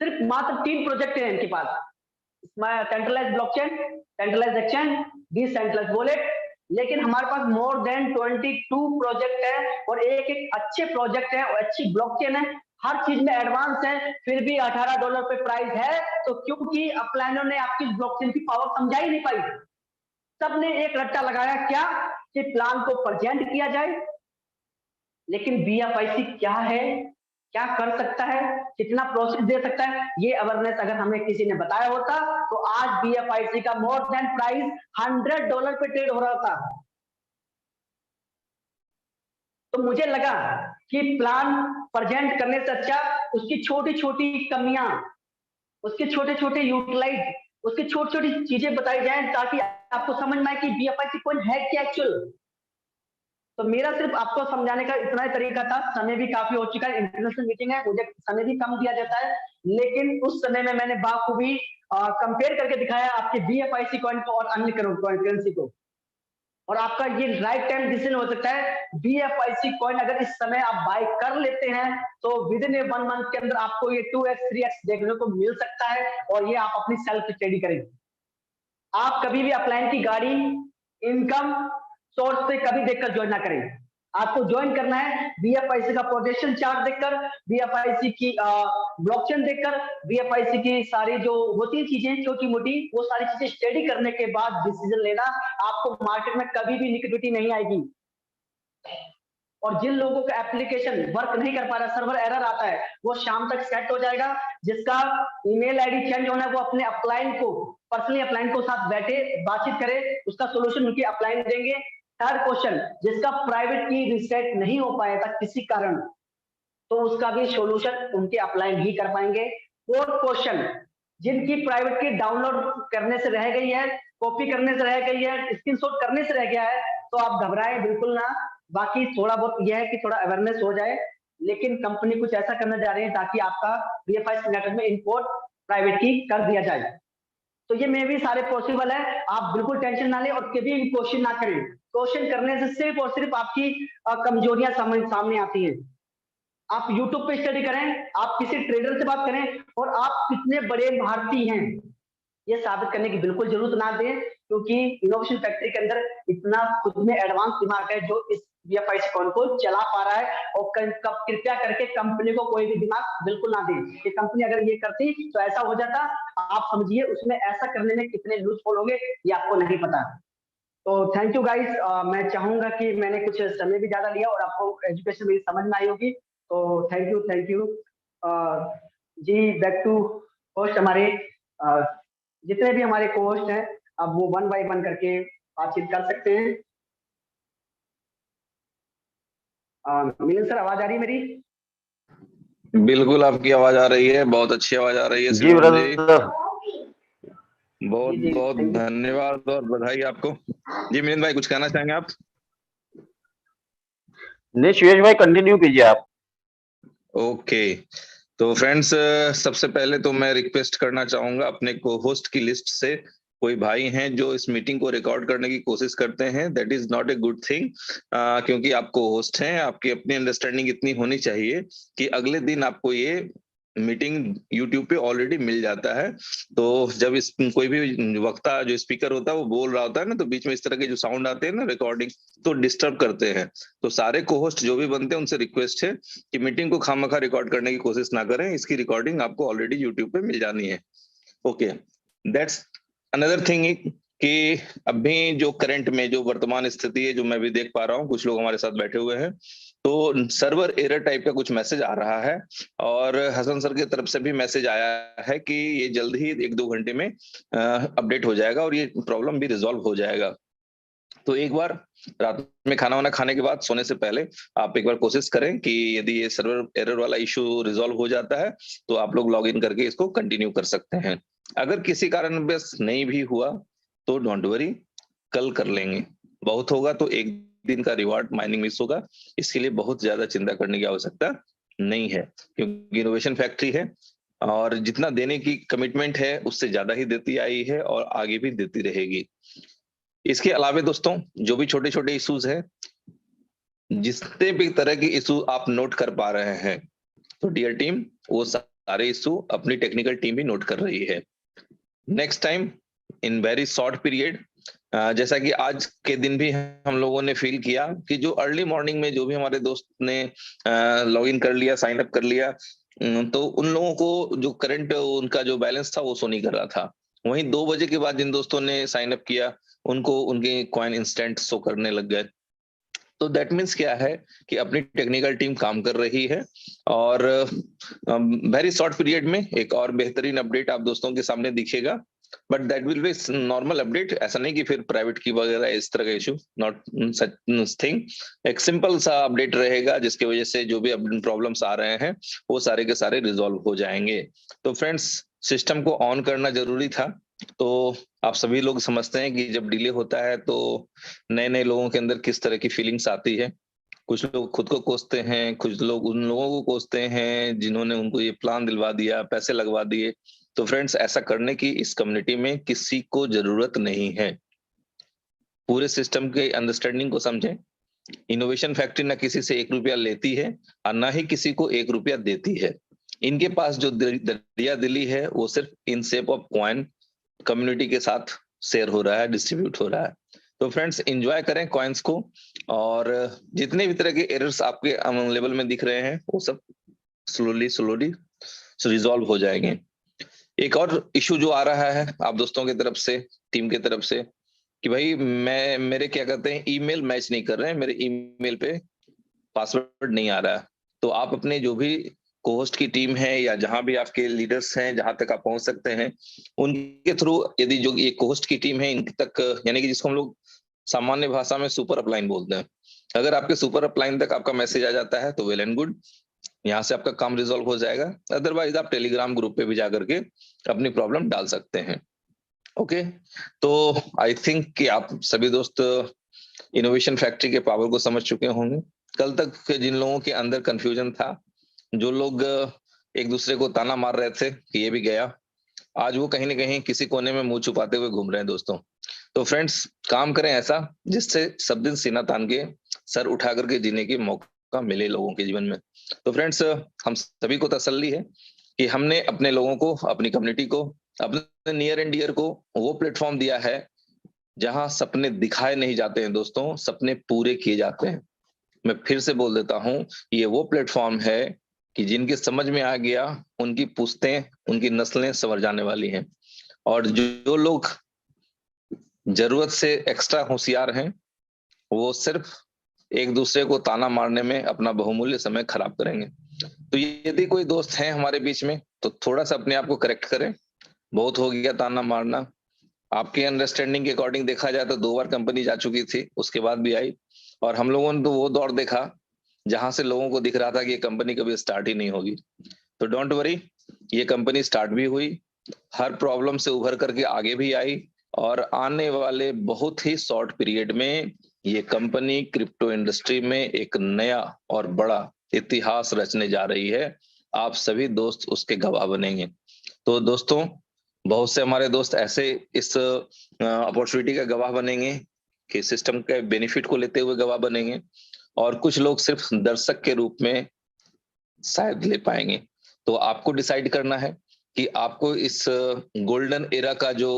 सिर्फ मात्र 3 प्रोजेक्ट हैं इनके पास, centralised blockchain, centralised exchange, decentralised wallet. लेकिन हमारे पास मोर देन 22 प्रोजेक्ट है और एक अच्छे प्रोजेक्ट है और अच्छी ब्लॉकचेन है, हर चीज में एडवांस है, फिर भी $18 पे प्राइस है। तो क्योंकि अपलाइनर ने आपकी ब्लॉकचेन की पावर समझा ही नहीं पाई, सबने एक रट्टा लगाया क्या कि प्लान को प्रेजेंट किया जाए। लेकिन बीएफआईसी क्या है, क्या कर सकता है, कितना प्रोसेस दे सकता है, ये अवेयरनेस अगर हमें किसी ने बताया होता तो आज बीएफआईसी का मोर देन प्राइस $100 पे ट्रेड हो रहा था। तो मुझे लगा कि प्लान प्रेजेंट करने से अच्छा उसकी छोटी छोटी कमियां, उसके छोटे छोटे यूटिलाइज, उसकी छोटी छोटी चीजें बताई जाएं ताकि आपको समझ में आए कि बीएफआईसी कॉइन है क्या एक्चुअल। तो मेरा सिर्फ आपको समझाने का इतना ही तरीका था, समय भी काफी हो चुका है, इंटरनेशनल मीटिंग है, मुझे समय भी कम दिया जाता है, लेकिन उस समय में मैंने बाखूबी कंपेयर करके दिखाया आपके बीएफआईसी कॉइन को और अन्य करेंसी को। और आपका ये राइट टाइम डिसीजन हो सकता है। बीएफआईसी कॉइन अगर इस समय आप बाय कर लेते हैं तो विद इन 1 मंथ के अंदर आपको ये 2x 3x देखने को मिल सकता है और ये आप अपनी सेल्फ स्टडी करेंगे। आप कभी भी अपलाइन की गाड़ी इनकम सोर्स से कभी देखकर ज्वाइन ना करें, आपको ज्वाइन करना है बीएफआईसी का पोजीशन चार्ट देखकर, बीएफआईसी की ब्लॉकचेन देखकर, बीएफआईसी की सारी जो होती है चीजें छोटी मोटी, वो सारी चीजें स्टडी करने के बाद डिसीजन लेना। आपको मार्केट में कभी भी लिक्विडिटी नहीं आएगी। और जिन लोगों का एप्लीकेशन वर्क नहीं कर पा रहा, सर्वर एरर आता है, वो शाम तक सेट हो जाएगा। जिसका ईमेल आईडी चेंज होना है वो अपने अपलाइन को, पर्सनली अपलाइन को साथ बैठे बातचीत करे, उसका सोल्यूशन उनकी अपलाइन देंगे। थर्ड क्वेश्चन, जिसका प्राइवेट की रिसेट नहीं हो पाया था किसी कारण, तो उसका भी सोल्यूशन उनके अपलाइन ही कर पाएंगे। फोर्थ क्वेश्चन, जिनकी प्राइवेट की डाउनलोड करने से रह गई है, कॉपी करने से रह गई है, स्क्रीनशॉट करने से रह गया है, तो आप घबराएं बिल्कुल ना। बाकी थोड़ा बहुत यह है कि थोड़ा अवेयरनेस हो जाए, लेकिन कंपनी कुछ ऐसा करने जा रही है ताकि आपका बीएफआईसी नेटवर्क में इंपोर्ट प्राइवेट की कर दिया जाए। तो ये में भी सारे पॉसिबल है, आप बिल्कुल टेंशन ना लें और कभी भी क्वेश्चन ना करें। क्वेश्चन करने से सिर्फ और सिर्फ आपकी कमजोरियां सामने आती हैं। आप YouTube पे स्टडी करें, आप किसी ट्रेडर से बात करें और आप कितने बड़े भारतीय हैं ये साबित करने की बिल्कुल जरूरत ना दें, क्योंकि इनोवेशन फैक्ट्री के अंदर इतना खुद में एडवांस दिमाग है जो इस बीएफआईसी कॉइन को चला पा रहा है। और कृपया करके कंपनी को कोई भी दिमाग बिल्कुल ना दें कि कंपनी अगर ये करती तो ऐसा हो जाता। आप समझिए उसमें ऐसा करने में कितने लूजफॉल होंगे ये आपको नहीं पता। तो थैंक यू गाइस, मैं चाहूंगा कि मैंने कुछ समय भी ज्यादा लिया और आपको एजुकेशन मेरी समझ में आई होगी, तो थैंक यू जी। बैक टू होस्ट, हमारे जितने भी हमारे को होस्ट हैं अब वो 1 by 1 करके बातचीत कर सकते हैं। मिलन सर, आवाज आ रही है मेरी? बिल्कुल आपकी आवाज आ रही है, बहुत अच्छी आवाज आ रही है जी ब्रदर, बहुत बहुत धन्यवाद और बधाई आपको। जी मिलिंद भाई, कुछ कहना चाहेंगे आप? नहीं सुयश भाई, कंटिन्यू कीजिए आप। ओके, तो फ्रेंड्स सबसे पहले तो मैं रिक्वेस्ट करना चाहूंगा अपने को होस्ट की लिस्ट से कोई भाई हैं जो इस मीटिंग को रिकॉर्ड करने की कोशिश करते हैं, that is not a good thing, क्योंकि आपको होस्ट हैं, आपकी अपनी अंडरस्टैंडिंग इतनी होनी चाहिए कि अगले दिन आपको ये मीटिंग यूट्यूब पे ऑलरेडी मिल जाता है। तो जब इस कोई भी वक्ता जो स्पीकर होता है वो बोल रहा होता है ना, तो बीच में इस तरह के जो साउंड आते हैं ना रिकॉर्डिंग, तो डिस्टर्ब करते हैं। तो सारे को होस्ट जो भी बनते हैं उनसे रिक्वेस्ट है कि मीटिंग को खामखा रिकॉर्ड करने की कोशिश ना करें, इसकी रिकॉर्डिंग आपको ऑलरेडी यूट्यूब पे मिल जानी है। ओके, दैट्स अनदर थिंग कि अभी जो करंट में जो वर्तमान स्थिति है, जो मैं भी देख पा रहा हूँ, कुछ लोग हमारे साथ बैठे हुए हैं, तो सर्वर एरर टाइप का कुछ मैसेज आ रहा है, और हसन सर की तरफ से भी मैसेज आया है कि ये जल्द ही 1-2 घंटे में अपडेट हो जाएगा और ये प्रॉब्लम भी रिजॉल्व हो जाएगा। तो एक बार रात में खाना वाना खाने के बाद सोने से पहले आप एक बार कोशिश करें कि यदि ये सर्वर एरर वाला इशू रिजॉल्व हो जाता है तो आप लोग लॉग इन करके इसको कंटिन्यू कर सकते हैं। अगर किसी कारणवश नहीं भी हुआ तो डोंट वरी, कल कर लेंगे। बहुत होगा तो एक दिन का रिवार्ड माइनिंग मिस होगा, इसके लिए बहुत ज्यादा चिंता करने की आवश्यकता नहीं है, क्योंकि इनोवेशन फैक्ट्री है और जितना देने की कमिटमेंट है उससे ज्यादा ही देती आई है और आगे भी देती रहेगी। इसके अलावा दोस्तों, जो भी छोटे छोटे इश्यूज हैं, जितने भी तरह के इशू आप नोट कर पा रहे हैं, तो डियर टीम, वो सारे इशू अपनी टेक्निकल टीम भी नोट कर रही है। Next time in very short period, जैसा कि आज के दिन भी हम लोगों ने फील किया कि जो अर्ली मॉर्निंग में जो भी हमारे दोस्त ने लॉग इन कर लिया, साइन अप कर लिया, तो उन लोगों को जो करंट उनका जो बैलेंस था वो शो नहीं कर रहा था। वहीं 2 बजे के बाद जिन दोस्तों ने साइन अप किया उनको उनके कॉइन इंस्टेंट शो करने लग गए। तो दैट मीन्स क्या है कि अपनी टेक्निकल टीम काम कर रही है और वेरी शॉर्ट पीरियड में एक और बेहतरीन अपडेट आप दोस्तों के सामने दिखेगा। But that will be normal update, ऐसा नहीं कि फिर प्राइवेट की वगैरह इस तरह का इशू, नॉट सच थिंग। एक सिंपल सा अपडेट रहेगा जिसकी वजह से जो भी प्रॉब्लम्स आ रहे हैं वो सारे के सारे रिजॉल्व हो जाएंगे। तो फ्रेंड्स, सिस्टम को ऑन करना जरूरी था। तो आप सभी लोग समझते हैं कि जब डिले होता है तो नए नए लोगों के अंदर किस तरह की फीलिंग्स आती है। कुछ लोग खुद को कोसते हैं, कुछ लोग उन लोगों को कोसते हैं जिन्होंने उनको ये प्लान दिलवा दिया, पैसे लगवा दिए। तो फ्रेंड्स, ऐसा करने की इस कम्युनिटी में किसी को जरूरत नहीं है। पूरे सिस्टम के अंडरस्टैंडिंग को समझें। इनोवेशन फैक्ट्री ना किसी से 1 रुपया लेती है और ना ही किसी को 1 रुपया देती है। इनके पास जो दरिया दिली है वो सिर्फ in shape of coin community के साथ शेयर हो रहा है, डिस्ट्रीब्यूट हो रहा है। तो फ्रेंड्स, एंजॉय करें कॉइन्स को, और जितने भी तरह के एरर्स आपके लेवल में दिख रहे हैं वो सब स्लोली स्लोली रिजॉल्व हो जाएंगे। एक और इशू जो आ रहा है आप दोस्तों की तरफ से, टीम की तरफ से, कि भाई मेरे क्या कहते हैं, ईमेल मैच नहीं कर रहे हैं, मेरे ईमेल पे पासवर्ड नहीं आ रहा है। तो आप अपने जो भी कोहोस्ट की टीम है या जहां भी आपके लीडर्स हैं, जहां तक आप पहुंच सकते हैं, उनके थ्रू, यदि जो ये कोहोस्ट की टीम है इनके तक, यानी कि जिसको हम लोग सामान्य भाषा में सुपर अपलाइन बोलते हैं, अगर आपके सुपर अपलाइन तक आपका मैसेज आ जाता है तो वेल एंड गुड, यहाँ से आपका काम रिजॉल्व हो जाएगा। अदरवाइज आप टेलीग्राम ग्रुप पे भी जाकर के अपनी प्रॉब्लम डाल सकते हैं। ओके, तो आई थिंक कि आप सभी दोस्त इनोवेशन फैक्ट्री के पावर को समझ चुके होंगे। कल तक जिन लोगों के अंदर कंफ्यूजन था, जो लोग एक दूसरे को ताना मार रहे थे कि ये भी गया, आज वो कहीं ना कहीं किसी कोने में मुंह छुपाते हुए घूम रहे हैं दोस्तों। तो फ्रेंड्स, काम करें ऐसा जिससे सब दिन सीना तान के सर उठा करके जीने की मौका मिले लोगों के जीवन में। तो फ्रेंड्स, हम सभी को तसल्ली है कि हमने अपने लोगों को, अपनी कम्युनिटी को, अपने नियर एंड डियर को वो प्लेटफॉर्म दिया है जहां सपने दिखाए नहीं जाते हैं दोस्तों, सपने पूरे किए जाते हैं। मैं फिर से बोल देता हूं, ये वो प्लेटफॉर्म है कि जिनके समझ में आ गया उनकी पुश्तें, उनकी नस्लें संवर जाने वाली हैं। और जो लोग जरूरत से एक्स्ट्रा होशियार हैं वो सिर्फ एक दूसरे को ताना मारने में अपना बहुमूल्य समय खराब करेंगे। तो यदि कोई दोस्त है हमारे बीच में तो थोड़ा सा अपने आप को करेक्ट करें। बहुत हो गया ताना मारना। आपके अंडरस्टैंडिंग के अकॉर्डिंग देखा जाए तो 2 बार कंपनी जा चुकी थी, उसके बाद भी आई, और हम लोगों ने तो वो दौर देखा जहां से लोगों को दिख रहा था कि ये कंपनी कभी स्टार्ट ही नहीं होगी। तो डोंट वरी, ये कंपनी स्टार्ट भी हुई, हर प्रॉब्लम से उभर करके आगे भी आई, और आने वाले बहुत ही शॉर्ट पीरियड में ये कंपनी क्रिप्टो इंडस्ट्री में एक नया और बड़ा इतिहास रचने जा रही है। आप सभी दोस्त उसके गवाह बनेंगे। तो दोस्तों, बहुत से हमारे दोस्त ऐसे इस अपॉर्चुनिटी का गवाह बनेंगे कि सिस्टम के बेनिफिट को लेते हुए गवाह बनेंगे, और कुछ लोग सिर्फ दर्शक के रूप में शायद ले पाएंगे। तो आपको डिसाइड करना है कि आपको इस गोल्डन एरा का जो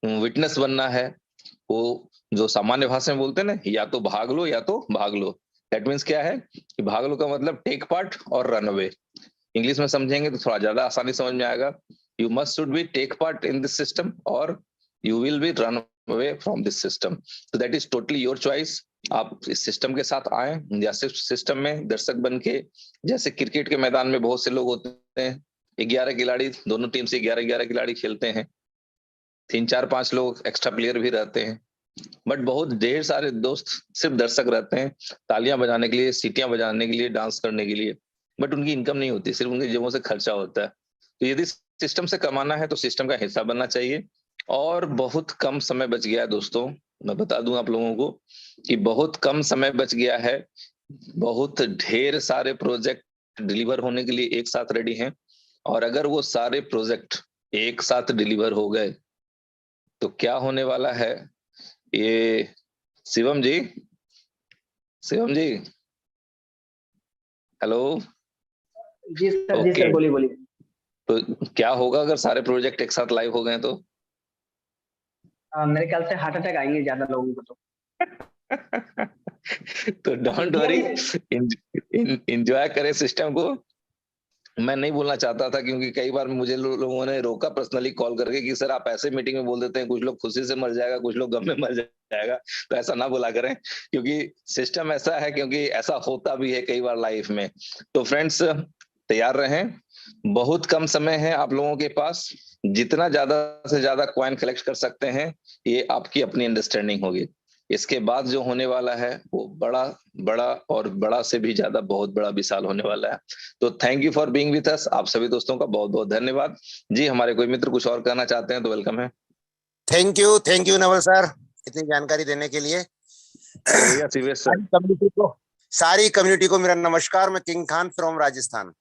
विटनेस बनना है, वो जो सामान्य भाषा में बोलते हैं ना, या तो भाग लो या तो भाग लो। दैट मीन्स क्या है कि भाग लो का मतलब टेक पार्ट और रन अवे। इंग्लिश में समझेंगे तो थोड़ा ज्यादा आसानी समझ में आएगा। You must should be take part in this system और you will be run away from this system. तो that is totally your choice. आप इस सिस्टम के साथ आए या सिर्फ सिस्टम में दर्शक बन के, जैसे क्रिकेट के मैदान में बहुत से लोग होते हैं, 11 खिलाड़ी, दोनों टीम से 11-11 खिलाड़ी खेलते हैं, 3-4-5 लोग एक्स्ट्रा प्लेयर भी रहते हैं, बट बहुत ढेर सारे दोस्त सिर्फ दर्शक रहते हैं, तालियां बजाने के लिए, सीटियां बजाने के लिए, डांस करने के लिए, बट उनकी इनकम नहीं होती, सिर्फ उनकी जेबों से खर्चा होता है। तो यदि सिस्टम से कमाना है तो सिस्टम का हिस्सा बनना चाहिए। और बहुत कम समय बच गया है दोस्तों, मैं बता दूं आप लोगों को कि बहुत कम समय बच गया है। बहुत ढेर सारे प्रोजेक्ट डिलीवर होने के लिए एक साथ रेडी हैं, और अगर वो सारे प्रोजेक्ट एक साथ डिलीवर हो गए तो क्या होने वाला है, ये शिवम जी, शिवम जी, हेलो। जी सर, जी ओके, सर, बोलिए बोलिए। तो क्या होगा अगर सारे प्रोजेक्ट एक साथ लाइव हो गए तो? मेरे ख्याल से हार्ट अटैक आएंगे ज्यादा लोगों को तो। तो डोंट वरी, एंजॉय करें सिस्टम को। मैं नहीं बोलना चाहता था क्योंकि कई बार मुझे लोगों ने रोका पर्सनली कॉल करके कि सर आप ऐसे मीटिंग में बोल देते हैं, कुछ लोग खुशी से मर जाएगा, कुछ लोग गम में मर जाएगा, तो ऐसा ना बोला करें क्योंकि सिस्टम ऐसा है, क्योंकि ऐसा होता भी है कई बार लाइफ में। तो फ्रेंड्स तैयार रहें, बहुत कम समय है आप लोगों के पास, जितना ज्यादा से ज्यादा कॉइन कलेक्ट कर सकते हैं ये आपकी अपनी अंडरस्टैंडिंग होगी। इसके बाद जो होने वाला है वो बड़ा बड़ा और बड़ा से भी ज्यादा बहुत बड़ा विशाल होने वाला है। तो thank you for being with us, आप सभी दोस्तों का बहुत बहुत धन्यवाद जी। हमारे कोई मित्र कुछ और कहना चाहते हैं तो वेलकम है। थैंक यू नवल सर, इतनी जानकारी देने के लिए। भैया सीवेश सर, सारी कम्युनिटी को मेरा नमस्कार। मैं किंग खान फ्रॉम राजस्थान।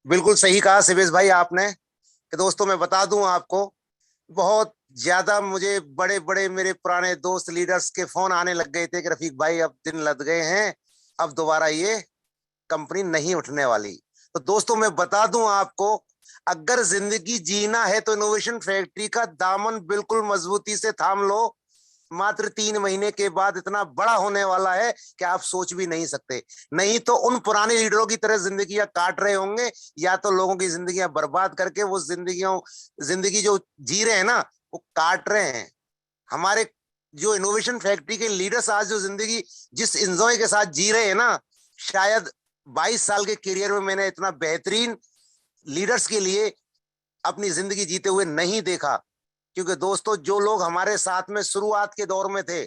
बिल्कुल सही कहा शिवेश भाई आपने कि दोस्तों मैं बता दूं आपको, बहुत ज्यादा मुझे बड़े बड़े मेरे पुराने दोस्त लीडर्स के फोन आने लग गए थे कि रफीक भाई अब दिन लग गए हैं, अब दोबारा ये कंपनी नहीं उठने वाली। तो दोस्तों मैं बता दूं आपको, अगर जिंदगी जीना है तो इनोवेशन फैक्ट्री का दामन बिल्कुल मजबूती से थाम लो। मात्र 3 महीने के बाद इतना बड़ा होने वाला है कि आप सोच भी नहीं सकते। नहीं तो उन पुराने लीडरों की तरह जिंदगियां काट रहे होंगे, या तो लोगों की जिंदगियां बर्बाद करके वो जिंदगी जो जी रहे हैं ना वो काट रहे हैं। हमारे जो इनोवेशन फैक्ट्री के लीडर्स आज जो जिंदगी जिस एंजॉय के साथ जी रहे हैं ना, शायद 22 साल के करियर में मैंने इतना बेहतरीन लीडर्स के लिए अपनी जिंदगी जीते हुए नहीं देखा। क्योंकि दोस्तों जो लोग हमारे साथ में शुरुआत के दौर में थे,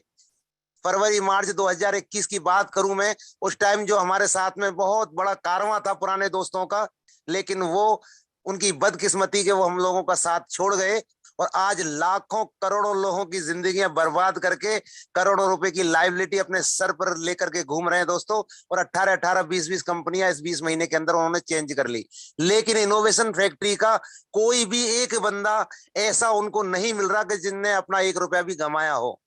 फरवरी मार्च 2021 की बात करूं मैं, उस टाइम जो हमारे साथ में बहुत बड़ा कारवां था पुराने दोस्तों का, लेकिन वो उनकी बदकिस्मती के वो हम लोगों का साथ छोड़ गए, और आज लाखों करोड़ों लोगों की जिंदगियां बर्बाद करके करोड़ों रुपए की लाइबिलिटी अपने सर पर लेकर के घूम रहे हैं दोस्तों। और 18-18, 20-20 कंपनियां इस 20 महीने के अंदर उन्होंने चेंज कर ली। लेकिन इनोवेशन फैक्ट्री का कोई भी एक बंदा ऐसा उनको नहीं मिल रहा कि जिनने अपना 1 रुपया भी गंवाया हो।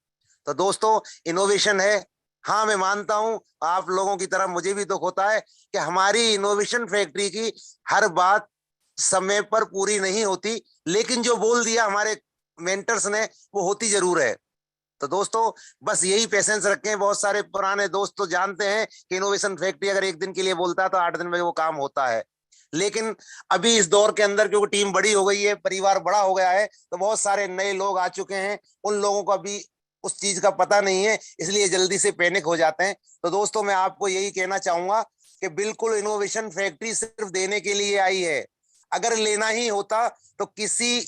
तो दोस्तों इनोवेशन है, हाँ मैं मानता हूं आप लोगों की तरह मुझे भी दुख होता है कि हमारी इनोवेशन फैक्ट्री की हर बात समय पर पूरी नहीं होती, लेकिन जो बोल दिया हमारे मेंटर्स ने वो होती जरूर है। तो दोस्तों बस यही पेशेंस रखें। बहुत सारे पुराने दोस्त तो जानते हैं कि इनोवेशन फैक्ट्री अगर 1 दिन के लिए बोलता है तो 8 दिन में वो काम होता है। लेकिन अभी इस दौर के अंदर क्योंकि टीम बड़ी हो गई है, परिवार बड़ा हो गया है, तो बहुत सारे नए लोग आ चुके हैं, उन लोगों को अभी उस चीज का पता नहीं है, इसलिए जल्दी से पैनिक हो जाते हैं। तो दोस्तों मैं आपको यही कहना चाहूंगा कि बिल्कुल इनोवेशन फैक्ट्री सिर्फ देने के लिए आई है। अगर लेना ही होता तो किसी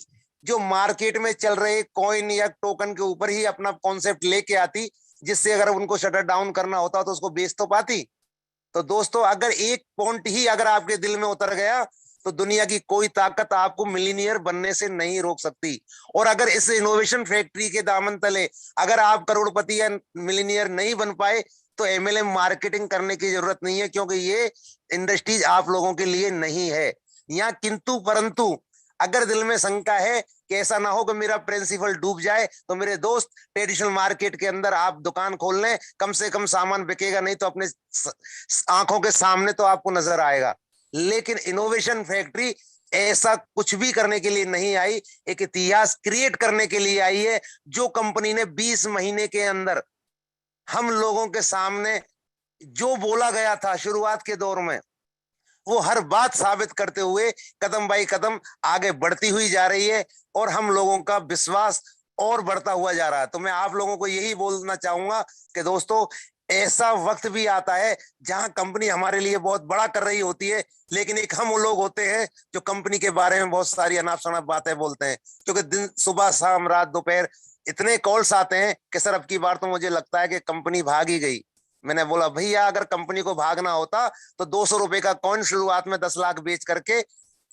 जो मार्केट में चल रहे कॉइन या टोकन के ऊपर ही अपना कॉन्सेप्ट लेके आती, जिससे अगर उनको शटर डाउन करना होता तो उसको बेच तो पाती। तो दोस्तों अगर एक पॉइंट ही अगर आपके दिल में उतर गया तो दुनिया की कोई ताकत आपको मिलीनियर बनने से नहीं रोक सकती। और अगर इस इनोवेशन फैक्ट्री के दामन तले अगर आप करोड़पति या मिलीनियर नहीं बन पाए तो एमएलएम मार्केटिंग करने की जरूरत नहीं है, क्योंकि ये इंडस्ट्रीज आप लोगों के लिए नहीं है। यहाँ किंतु परंतु अगर दिल में शंका है कि ऐसा ना हो कि मेरा प्रिंसिपल डूब जाए, तो मेरे दोस्त ट्रेडिशनल मार्केट के अंदर आप दुकान खोल लें, कम से कम सामान बिकेगा नहीं तो अपने आंखों के सामने तो आपको नजर आएगा। लेकिन इनोवेशन फैक्ट्री ऐसा कुछ भी करने के लिए नहीं आई, एक इतिहास क्रिएट करने के लिए आई है। जो कंपनी ने 20 महीने के अंदर हम लोगों के सामने जो बोला गया था शुरुआत के दौर में, वो हर बात साबित करते हुए कदम बाई कदम आगे बढ़ती हुई जा रही है और हम लोगों का विश्वास और बढ़ता हुआ जा रहा है। तो मैं आप लोगों को यही बोलना चाहूंगा कि दोस्तों, ऐसा वक्त भी आता है जहां कंपनी हमारे लिए बहुत बड़ा कर रही होती है, लेकिन एक हम लोग होते हैं जो कंपनी के बारे में बहुत सारी अनाप शनाप बातें बोलते हैं, क्योंकि दिन सुबह शाम रात दोपहर इतने कॉल्स आते हैं कि सर अब की बार तो मुझे लगता है कि कंपनी भाग ही गई। मैंने बोला भैया, अगर कंपनी को भागना होता तो 200 रुपए का कॉइन शुरुआत में 10 लाख बेच करके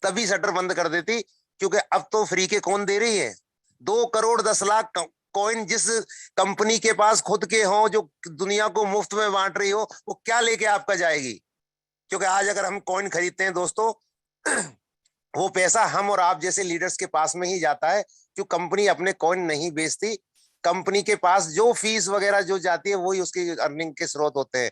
तभी शटर बंद कर देती, क्योंकि अब तो फ्री के कौन दे रही है। 2 करोड़ 10 लाख कॉइन जिस कंपनी के पास खुद के हो, जो दुनिया को मुफ्त में बांट रही हो, वो क्या लेके आपका जाएगी। क्योंकि आज अगर हम कॉइन खरीदते हैं दोस्तों, वो पैसा हम और आप जैसे लीडर्स के पास में ही जाता है, जो कंपनी अपने कॉइन नहीं बेचती। कंपनी के पास जो फीस वगैरह जो जाती है वही उसकी अर्निंग के स्रोत होते हैं,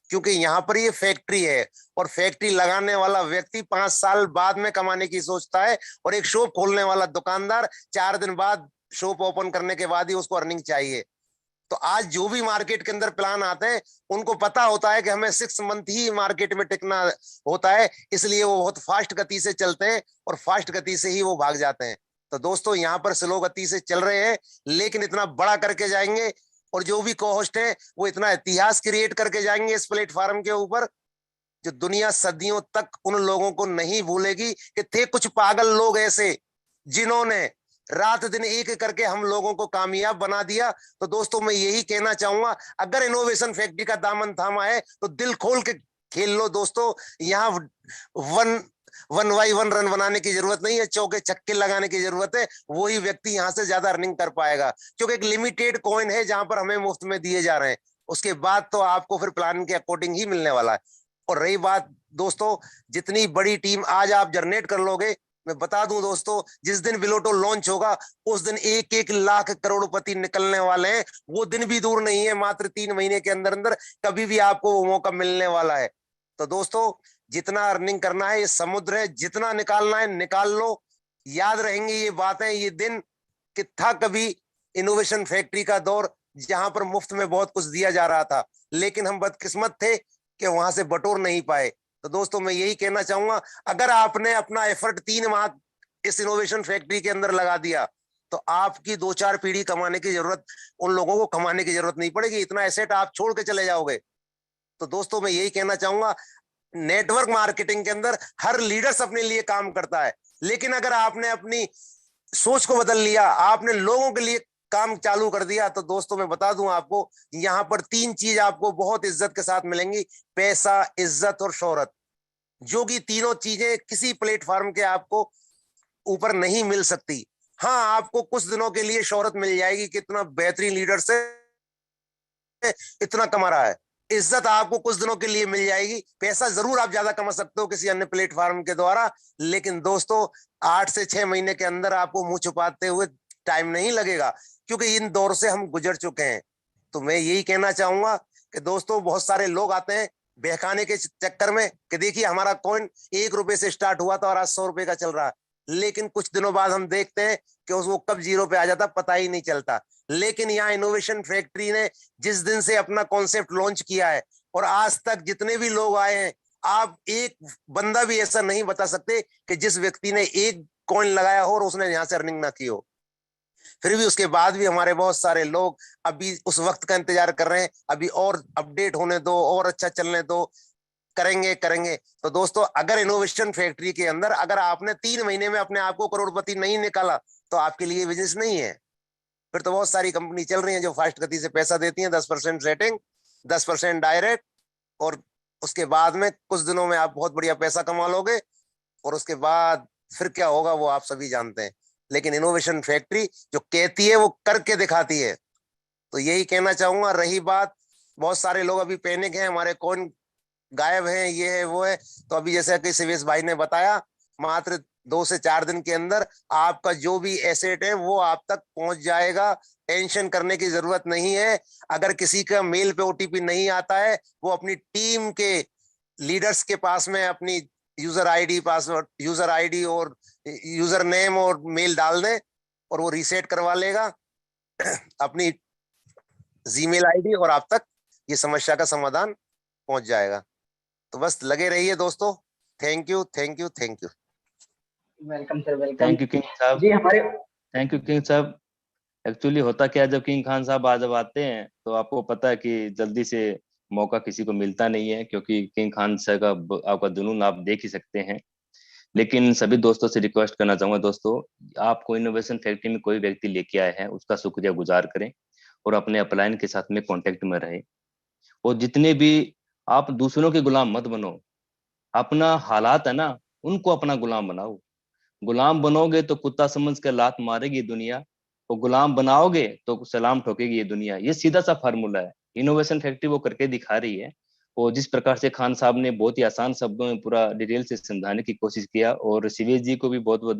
क्योंकि यहाँ पर ये फैक्ट्री है और फैक्ट्री लगाने वाला व्यक्ति 5 साल बाद में कमाने की सोचता है, और एक शॉप खोलने वाला दुकानदार 4 दिन बाद शॉप ओपन करने के बाद ही उसको अर्निंग चाहिए। तो आज जो भी मार्केट के अंदर प्लान आते हैं, उनको पता होता है कि हमें 6 मंथ ही मार्केट में टिकना होता है, इसलिए वो बहुत फास्ट गति से चलते हैं और फास्ट गति से ही वो भाग जाते हैं। तो दोस्तों, यहाँ पर स्लो गति से चल रहे हैं, लेकिन इतना बड़ा करके जाएंगे, और जो भी को-होस्ट है वो इतना इतिहास क्रिएट करके जाएंगे इस प्लेटफॉर्म के ऊपर, जो दुनिया सदियों तक उन लोगों को नहीं भूलेगी कि थे कुछ पागल लोग ऐसे जिन्होंने रात दिन एक करके हम लोगों को कामयाब बना दिया। तो दोस्तों, मैं यही कहना चाहूंगा, अगर इनोवेशन फैक्ट्री का दामन थामा है तो दिल खोल के खेल लो दोस्तों। यहाँ वन बाई वन रन बनाने की जरूरत नहीं है, चौके छक्के लगाने की जरूरत है। वही व्यक्ति यहाँ से ज्यादा अर्निंग कर पाएगा, क्योंकि एक लिमिटेड कॉइन है जहां पर हमें मुफ्त में दिए जा रहे हैं। उसके बाद तो आपको फिर प्लान के अकॉर्डिंग ही मिलने वाला है। और रही बात दोस्तों, जितनी बड़ी टीम आज आप जनरेट कर लोगे, मैं बता दूं दोस्तों, जिस दिन बिलोटो लॉन्च होगा उस दिन 1-1 लाख करोड़पति निकलने वाले हैं। वो दिन भी दूर नहीं है, मात्र 3 महीने के अंदर अंदर कभी भी आपको वो मौका मिलने वाला है। तो दोस्तों, जितना अर्निंग करना है ये समुद्र है, जितना निकालना है निकाल लो। याद रहेंगे ये बातें, ये दिन कि था कभी इनोवेशन फैक्ट्री का दौर, जहां पर मुफ्त में बहुत कुछ दिया जा रहा था, लेकिन हम बदकिस्मत थे कि वहां से बटोर नहीं पाए। तो दोस्तों, मैं यही कहना चाहूंगा, अगर आपने अपना एफर्ट 3 माह इस इनोवेशन फैक्ट्री के अंदर लगा दिया तो आपकी 2-4 पीढ़ी कमाने की जरूरत, उन लोगों को कमाने की जरूरत नहीं पड़ेगी। इतना एसेट आप छोड़ के चले जाओगे। तो दोस्तों, मैं यही कहना चाहूंगा, नेटवर्क मार्केटिंग के अंदर हर लीडर्स अपने लिए काम करता है, लेकिन अगर आपने अपनी सोच को बदल लिया, आपने लोगों के लिए काम चालू कर दिया, तो दोस्तों मैं बता दूं आपको, यहाँ पर 3 चीज आपको बहुत इज्जत के साथ मिलेंगी: पैसा, इज्जत और शोहरत। जो कि तीनों चीजें किसी प्लेटफॉर्म के आपको ऊपर नहीं मिल सकती। हाँ, आपको कुछ दिनों के लिए शोहरत मिल जाएगी, कितना बेहतरीन लीडर से इतना कमा रहा है। इज्जत आपको कुछ दिनों के लिए मिल जाएगी। पैसा जरूर आप ज्यादा कमा सकते हो किसी अन्य प्लेटफॉर्म के द्वारा, लेकिन दोस्तों 8 से 6 महीने के अंदर आपको मुंह छुपाते हुए टाइम नहीं लगेगा, क्योंकि इन दौर से हम गुजर चुके हैं। तो मैं यही कहना चाहूंगा कि दोस्तों, बहुत सारे लोग आते हैं बहकाने के चक्कर में कि देखिए हमारा कॉइन 1 रुपए से स्टार्ट हुआ था और आज 100 रुपए का चल रहा है, लेकिन कुछ दिनों बाद हम देखते हैं कि उसको कब 0 पे आ जाता पता ही नहीं चलता। लेकिन यहाँ इनोवेशन फैक्ट्री ने जिस दिन से अपना कॉन्सेप्ट लॉन्च किया है और आज तक जितने भी लोग आए हैं, आप एक बंदा भी ऐसा नहीं बता सकते कि जिस व्यक्ति ने 1 कॉइन लगाया हो और उसने यहाँ से अर्निंग ना की हो। फिर भी उसके बाद भी हमारे बहुत सारे लोग अभी उस वक्त का इंतजार कर रहे हैं, अभी और अपडेट होने दो, और अच्छा चलने दो, करेंगे। तो दोस्तों, अगर इनोवेशन फैक्ट्री के अंदर अगर आपने 3 महीने में अपने आप को करोड़पति नहीं निकाला तो आपके लिए बिजनेस नहीं है। फिर तो बहुत सारी कंपनी चल रही हैं जो फास्ट गति से पैसा देती हैं, 10% रेटिंग, 10% डायरेक्ट, और उसके बाद में कुछ दिनों में आप बहुत बढ़िया पैसा कमा लोगे, और उसके बाद फिर क्या होगा वो आप सभी जानते हैं। लेकिन इनोवेशन फैक्ट्री जो कहती है वो करके दिखाती है। तो यही कहना चाहूंगा। रही बात, बहुत सारे लोग अभी पैनिक हैं, हमारे कौन गायब हैं, ये है वो है, तो अभी जैसे कि शिवेश भाई ने बताया, मात्र 2 से 4 दिन के अंदर आपका जो भी एसेट है वो आप तक पहुंच जाएगा। टेंशन करने की जरूरत नहीं है। अगर किसी का मेल पे ओटीपी नहीं आता है, वो अपनी टीम के लीडर्स के पास में अपनी user ID, password, user ID और यूजर नेम और मेल डाल दें और वो रीसेट करवा लेगा अपनी जीमेल आईडी, और आप तक ये समस्या का समाधान पहुंच जाएगा। तो बस लगे रहिए दोस्तों। Thank you, thank you, thank you. Welcome sir, welcome. Thank you king साहब। जी हमारे थैंक यू किंग साहब। एक्चुअली होता क्या है, जब किंग खान साहब जब आते हैं तो आपको पता है कि जल्दी से मौका किसी को मिलता नहीं है, क्योंकि किंग खान साहब का आपका जुनून आप देख ही सकते हैं। लेकिन सभी दोस्तों से रिक्वेस्ट करना चाहूंगा, दोस्तों आपको इनोवेशन फैक्ट्री में कोई व्यक्ति लेके आए हैं उसका शुक्रिया गुजार करें और अपने अपलाइन के साथ में कांटेक्ट में रहे। और जितने भी आप दूसरों के गुलाम मत बनो, अपना हालात है ना उनको अपना गुलाम बनाओ। गुलाम बनोगे तो कुत्ता समझ कर लात मारेगी दुनिया, और गुलाम बनाओगे तो सलाम ठोकेगी ये दुनिया। ये सीधा सा फार्मूला है, इनोवेशन फैक्ट्री वो करके दिखा रही है। और जिस प्रकार से खान साहब ने बहुत ही आसान शब्दों में पूरा डिटेल से समझाने की कोशिश किया, और शिवेश जी को भी बहुत बहुत,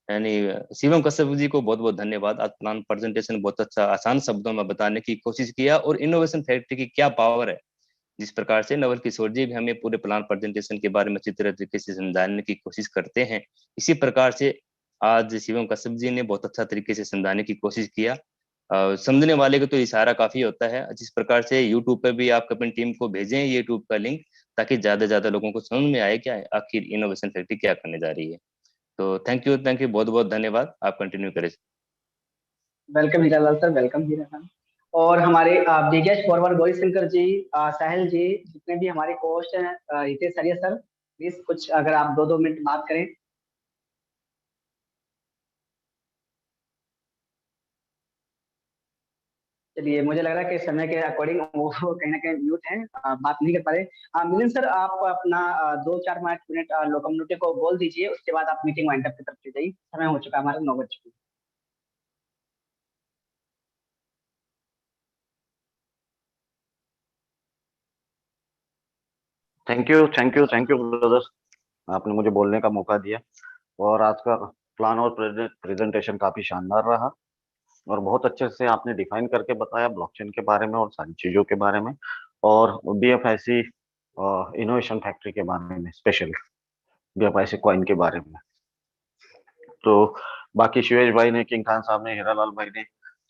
यानी शिवम कश्यप जी को बहुत बहुत धन्यवाद। आज प्लान प्रेजेंटेशन बहुत अच्छा आसान शब्दों में बताने की कोशिश किया, और इनोवेशन फैक्ट्री की क्या पावर है। जिस प्रकार से नवल किशोर जी भी हमें पूरे प्लान प्रेजेंटेशन के बारे में अच्छी तरीके से समझाने की कोशिश करते हैं, इसी प्रकार से आज शिवम कश्यप जी ने बहुत अच्छा तरीके से समझाने की कोशिश किया। समझने वाले को तो इशारा काफी होता है। जिस प्रकार से यूट्यूब पे भी आप अपनी टीम को भेजें यूट्यूब का लिंक, ताकि ज्यादा से ज्यादा लोगों को समझ में आए क्या आखिर इनोवेशन फैक्ट्री क्या करने जा रही है। तो थैंक यू, बहुत बहुत धन्यवाद। आप कंटिन्यू करें। Welcome Hiralal sir, welcome Hiralal. और हमारे बिगेस्ट फॉरवर्ड गौरी शंकर जी, साहिल जी, जितने भी हमारे कोच हैं, हितेश सरिया सर, प्लीज कुछ अगर आप 2 मिनट बात करें। चलिए, मुझे लग रहा है कि समय के अकॉर्डिंग वो कहीं ना कहीं म्यूट है, बात नहीं कर पा रहे। मिलिंद सर, आप अपना 2-4 मिनट लोकम्युनिटी को बोल दीजिए, उसके बाद आप मीटिंग वाइंड अप की तरफ चले जाइए। समय हो चुका है, हमारा 9 बज चुके हैं। थैंक यू ब्रदर, आपने मुझे बोलने का मौका दिया। और आज का प्लान और प्रेजेंटेशन काफी शानदार रहा, और बहुत अच्छे से आपने डिफाइन करके बताया ब्लॉकचेन के बारे में और सारी चीजों के बारे में, और बीएफआईसी इनोवेशन फैक्ट्री के बारे में, स्पेशली बीएफआईसी कॉइन के बारे में। तो बाकी शिवेश भाई ने, किंग खान साहब ने, हीरालाल भाई ने,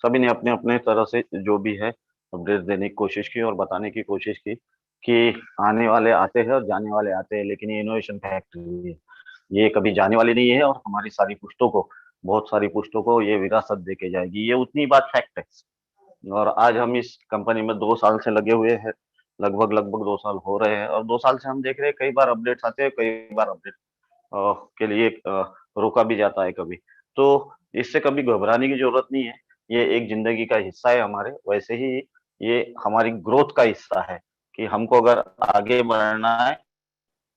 सभी ने अपने अपने तरह से जो भी है अपडेट देने की कोशिश की और बताने की कोशिश की कि आने वाले आते हैं और जाने वाले आते हैं, लेकिन ये इनोवेशन फैक्ट्री है, ये कभी जाने वाली नहीं है, और हमारी सारी पुश्तों को, बहुत सारी पुश्तों को ये विरासत दे के जाएगी। ये उतनी बात फैक्ट है। और आज हम इस कंपनी में 2 साल से लगे हुए हैं, लगभग 2 साल हो रहे हैं, और 2 साल से हम देख रहे हैं कई बार अपडेट्स आते हैं, कई बार अपडेट के लिए रोका भी जाता है कभी। तो इससे कभी घबराने की जरूरत नहीं है, ये एक जिंदगी का हिस्सा है हमारे। वैसे ही ये हमारी ग्रोथ का हिस्सा है कि हमको अगर आगे बढ़ना है,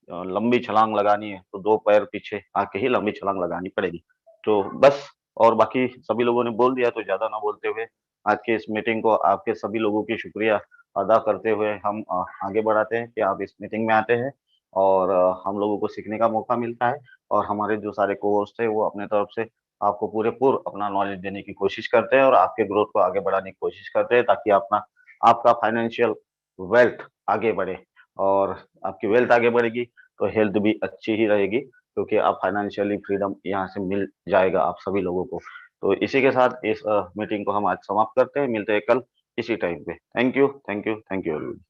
लंबी छलांग लगानी है, तो 2 पैर पीछे आके ही लंबी छलांग लगानी पड़ेगी। तो बस, और बाकी सभी लोगों ने बोल दिया, तो ज्यादा ना बोलते हुए आज के इस मीटिंग को आपके सभी लोगों की शुक्रिया अदा करते हुए हम आगे बढ़ाते हैं कि आप इस मीटिंग में आते हैं, और हम लोगों को सीखने का मौका मिलता है, और हमारे जो सारे को-होस्ट है वो अपने तरफ से आपको पूरे अपना नॉलेज देने की कोशिश करते हैं, और आपके ग्रोथ को आगे बढ़ाने की कोशिश करते हैं, ताकि आपका फाइनेंशियल वेल्थ आगे बढ़े। और आपकी वेल्थ आगे बढ़ेगी तो हेल्थ भी अच्छी ही रहेगी, क्योंकि आप फाइनेंशियली फ्रीडम यहाँ से मिल जाएगा आप सभी लोगों को। तो इसी के साथ इस मीटिंग को हम आज समाप्त करते हैं। मिलते हैं कल इसी टाइम पे। Thank you, thank you, thank you everyone.